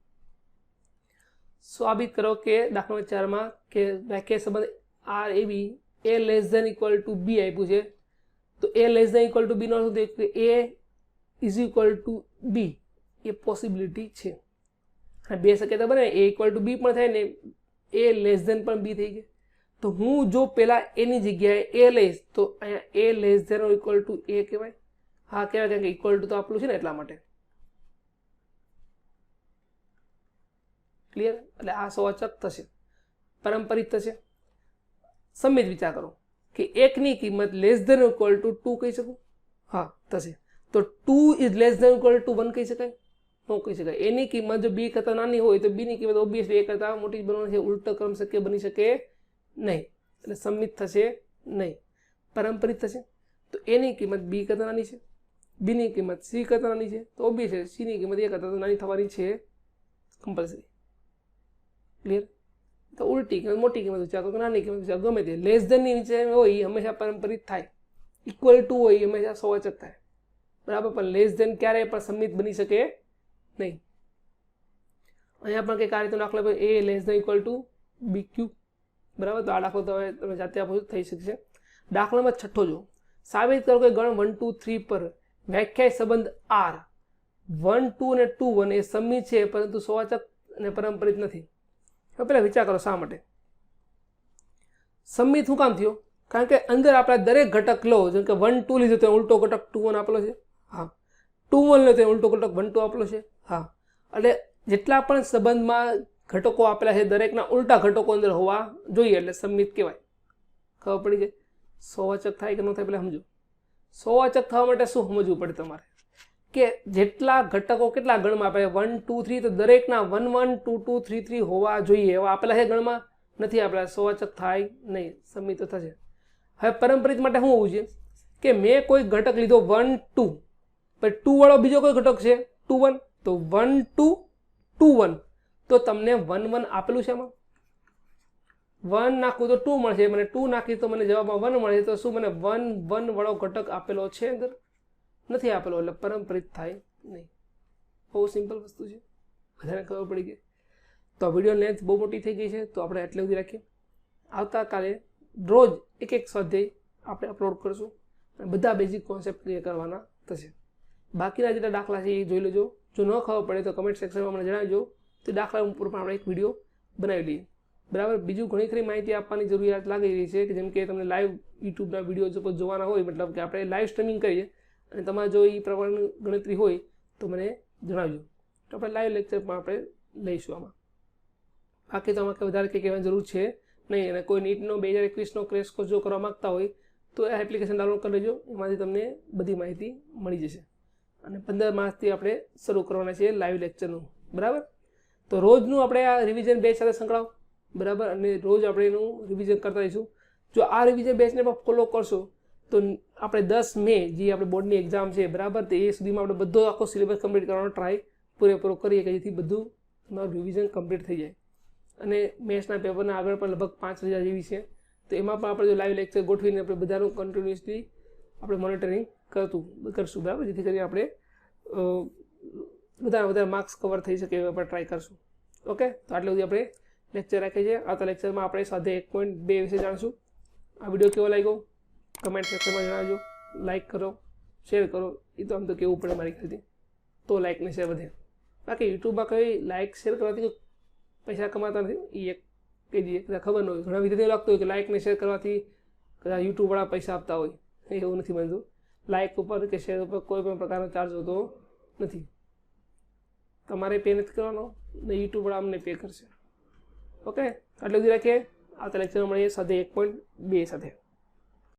[SPEAKER 1] સાબિત કરો કે દાખલા 4 માં કે વ્યાખ્યા સંબંધ r ab a <= b આપ્યું છે. તો a <= b નો અર્થ કે a = b એ પોસિબિલિટી છે. અને બે શક્યતા બને, a = b પણ થાય ને a પણ b થઈ ગયા. તો હું જો પેલા a ની જગ્યાએ a લઈશ તો અહીંયા a <= a કહેવાય. હા કહેવાય, કારણ કે ઇક્વલ ટુ તો આપેલું છે ને એટલા માટે. ક્લિયર? એટલે આ સવાચક થશે, પારંપરિક થશે. સમિત વિચાર કરો કે 1 ની કિંમત <= 2 કહી શકું? હા થશે. તો 2 <= 1 કહી શકાય? ન કહી શકાય. એની કિંમત જો b કરતા નાની હોય તો b ની કિંમત ઓબ્વિયસલી a કરતા મોટી બનવાની છે. ઉલટો ક્રમ શક્ય બની શકે નહીં. એટલે સમિત થશે નહીં, પારંપરિક થશે. તો a ની કિંમત b કરતા નાની છે, b ની કિંમત c કરતા નાની છે, તો ઓબ્વિયસલી c ની કિંમત a કરતા નાની થવાની છે કમ્પલસરી. ક્લિયર? તો ઉલટી કિંમત મોટી કિંમત વિચાર કરો કે નાની કિંમત વિચાર, ગમે તે <= ની નીચે હોય એ હંમેશા પારંપરિક થાય. = હોય એ હંમેશા સવાચક થાય. બરાબર. પણ <= ક્યારે પણ સમિત બની શકે નહીં. અહીંયા પણ કંઈક આ રીતે દાખલો a <= bq. બરાબર. તો આ દાખલો તો હવે તમે જાતે આપો થઈ શકશે. દાખલામાં 6 જો સાબિત કરો કે ગણ 1 2 3 પર વ્યાખ્યા સંબંધ r 1 2 અને 2 1 એ સમિત છે પરંતુ સવાચક અને પારંપરિક નથી. હવે પહેલા વિચાર કરો શા માટે સમિત શું કામ થયો? કારણ કે અંદર આપણા દરેક ઘટક લો, જેમ કે 1 2 લીધો તો ઉલટો ઘટક 2 1 આપેલો છે. હા. 2 1 લો તો ઉલટો ઘટક 1 2 આપેલો છે. હા. એટલે જેટલા પણ સંબંધમાં ઘટકો આપેલા છે દરેકના ઉલટા ઘટકો અંદર હોવા જોઈએ એટલે સમિત કહેવાય. ખબર પડી જાય? સવાચક થાય કે ન થાય પહેલા સમજો. સવાચક થવા માટે શું સમજવું પડે તમારે? કે જેટલા ઘટકો કેટલા ગણમાં આપે 1 2 3 તો દરેકના 1 1 2 2 3 3 હોવા જોઈએ. એવા આપેલા છે ગણમાં? નથી આપેલા. સવાચક થાય નહીં, સમિત થશે. હવે પારંપરિક માટે શું હોવું જોઈએ કે મેં કોઈ ઘટક લીધો 1 2 પણ 2 વાળો બીજો કોઈ ઘટક છે 2 1, તો 1 2 2 1 તો તમને 1 1 આપેલું છે. એમાં 1 નાખું તો 2 મળશે, મને 2 નાખી તો મને જવાબમાં 1 મળે. તો શું મને 1 1 વાળો ઘટક આપેલો છે અંદર? નથી આપેલો. એટલે પારંપરિક થાય નહીં. બહુ સિમ્પલ વસ્તુ છે, બધાને ખબર પડી ગઈ. તો વિડીયો લેન્થ બહુ મોટી થઈ ગઈ છે તો આપણે એટલે સુધી રાખીએ. આવતાકાલે રોજ એક સ્વાધ્યાય આપણે અપલોડ કરશું અને બધા બેઝિક કોન્સેપ્ટ ક્લિયર કરવાના થશે. બાકીના જેટલા દાખલા છે એ જોઈ લેજો. જો ન ખબર પડે તો કમેન્ટ સેક્શનમાં મને જણાવજો. તો દાખલા ઉપર પણ આપણે એક વિડીયો બનાવી લઈએ. બરાબર. બીજું ઘણી ખરી માહિતી આપવાની જરૂરિયાત લાગી રહી છે કે જેમ કે તમને લાઈવ યુટ્યુબના વિડીયો જોવાના હોય, મતલબ કે આપણે લાઈવ સ્ટ્રીમિંગ કરીએ અને તમારે જો એ પ્રમાણની ગણતરી હોય તો મને જણાવજો. તો આપણે લાઈવ લેક્ચર પણ આપણે લઈશું આમાં. બાકી તો આમાં વધારે કંઈ કહેવાની જરૂર છે નહીં. અને કોઈ નીટનો 2021નો ક્રેશ કોર્સ જો કરવા માગતા હોય તો આ એપ્લિકેશન ડાઉનલોડ કરી લેજો. એમાંથી તમને બધી માહિતી મળી જશે. અને 15 માર્ચથી આપણે શરૂ કરવાના છીએ લાઈવ લેક્ચરનું. બરાબર. તો રોજનું આપણે આ રિવિઝન બેચ સાથે સંકળાવ. બરાબર. અને રોજ આપણે એનું રિવિઝન કરતા રહીશું. જો આ રિવિઝન બેચને પણ ફોલો કરશો તો આપણે 10 મે જે આપણે બોર્ડની એક્ઝામ છે બરાબર, તો એ સુધીમાં આપણે બધો આખો સિલેબસ કમ્પ્લીટ કરવાનો ટ્રાય પૂરેપૂરો કરીએ કે જેથી બધું તમારું રિવિઝન કમ્પ્લીટ થઈ જાય. અને મેથ્સના પેપરના આગળ પણ લગભગ 5000 જેવી છે. તો એમાં પણ આપણે જો લાઈવ લેક્ચર ગોઠવીને આપણે બધાનું કન્ટિન્યુઅસલી આપણે મોનિટરિંગ કરશું. બરાબર. જેથી કરીને આપણે વધારે માર્ક્સ કવર થઈ શકે એવા આપણે ટ્રાય કરશું. ઓકે. તો આટલે સુધી આપણે લેક્ચર રાખીએ છીએ. આવતા લેક્ચરમાં આપણે સ્વાધ્યાય 1.2 વિશે જાણીશું. આ વિડીયો કેવો લાગ્યો કમેન્ટ સેક્શનમાં જણાવજો. લાઈક કરો, શેર કરો. એ તો આમ તો કેવું પડે મારી ખાલી. તો લાઇક ને શેર વધે. બાકી યુટ્યુબમાં કઈ લાઇક શેર કરવાથી પૈસા કમાતા નથી, એ એક કહી દઈએ, કદાચ ખબર ન હોય. ઘણા વિદ્યાર્થીઓ લાગતું હોય કે લાઇક ને શેર કરવાથી કદાચ યુટ્યુબવાળા પૈસા આપતા હોય, એવું નથી બનતું. લાઇક ઉપર કે શેર ઉપર કોઈ પણ પ્રકારનો ચાર્જ હોતો નથી. તમારે પે નથી કરવાનો ને યુટ્યુબવાળા અમને પે કરશે. ઓકે, આટલું સુધી રાખીએ. આવતા લેક્ચરમાં મળીએ સાથે 1.2 સાથે.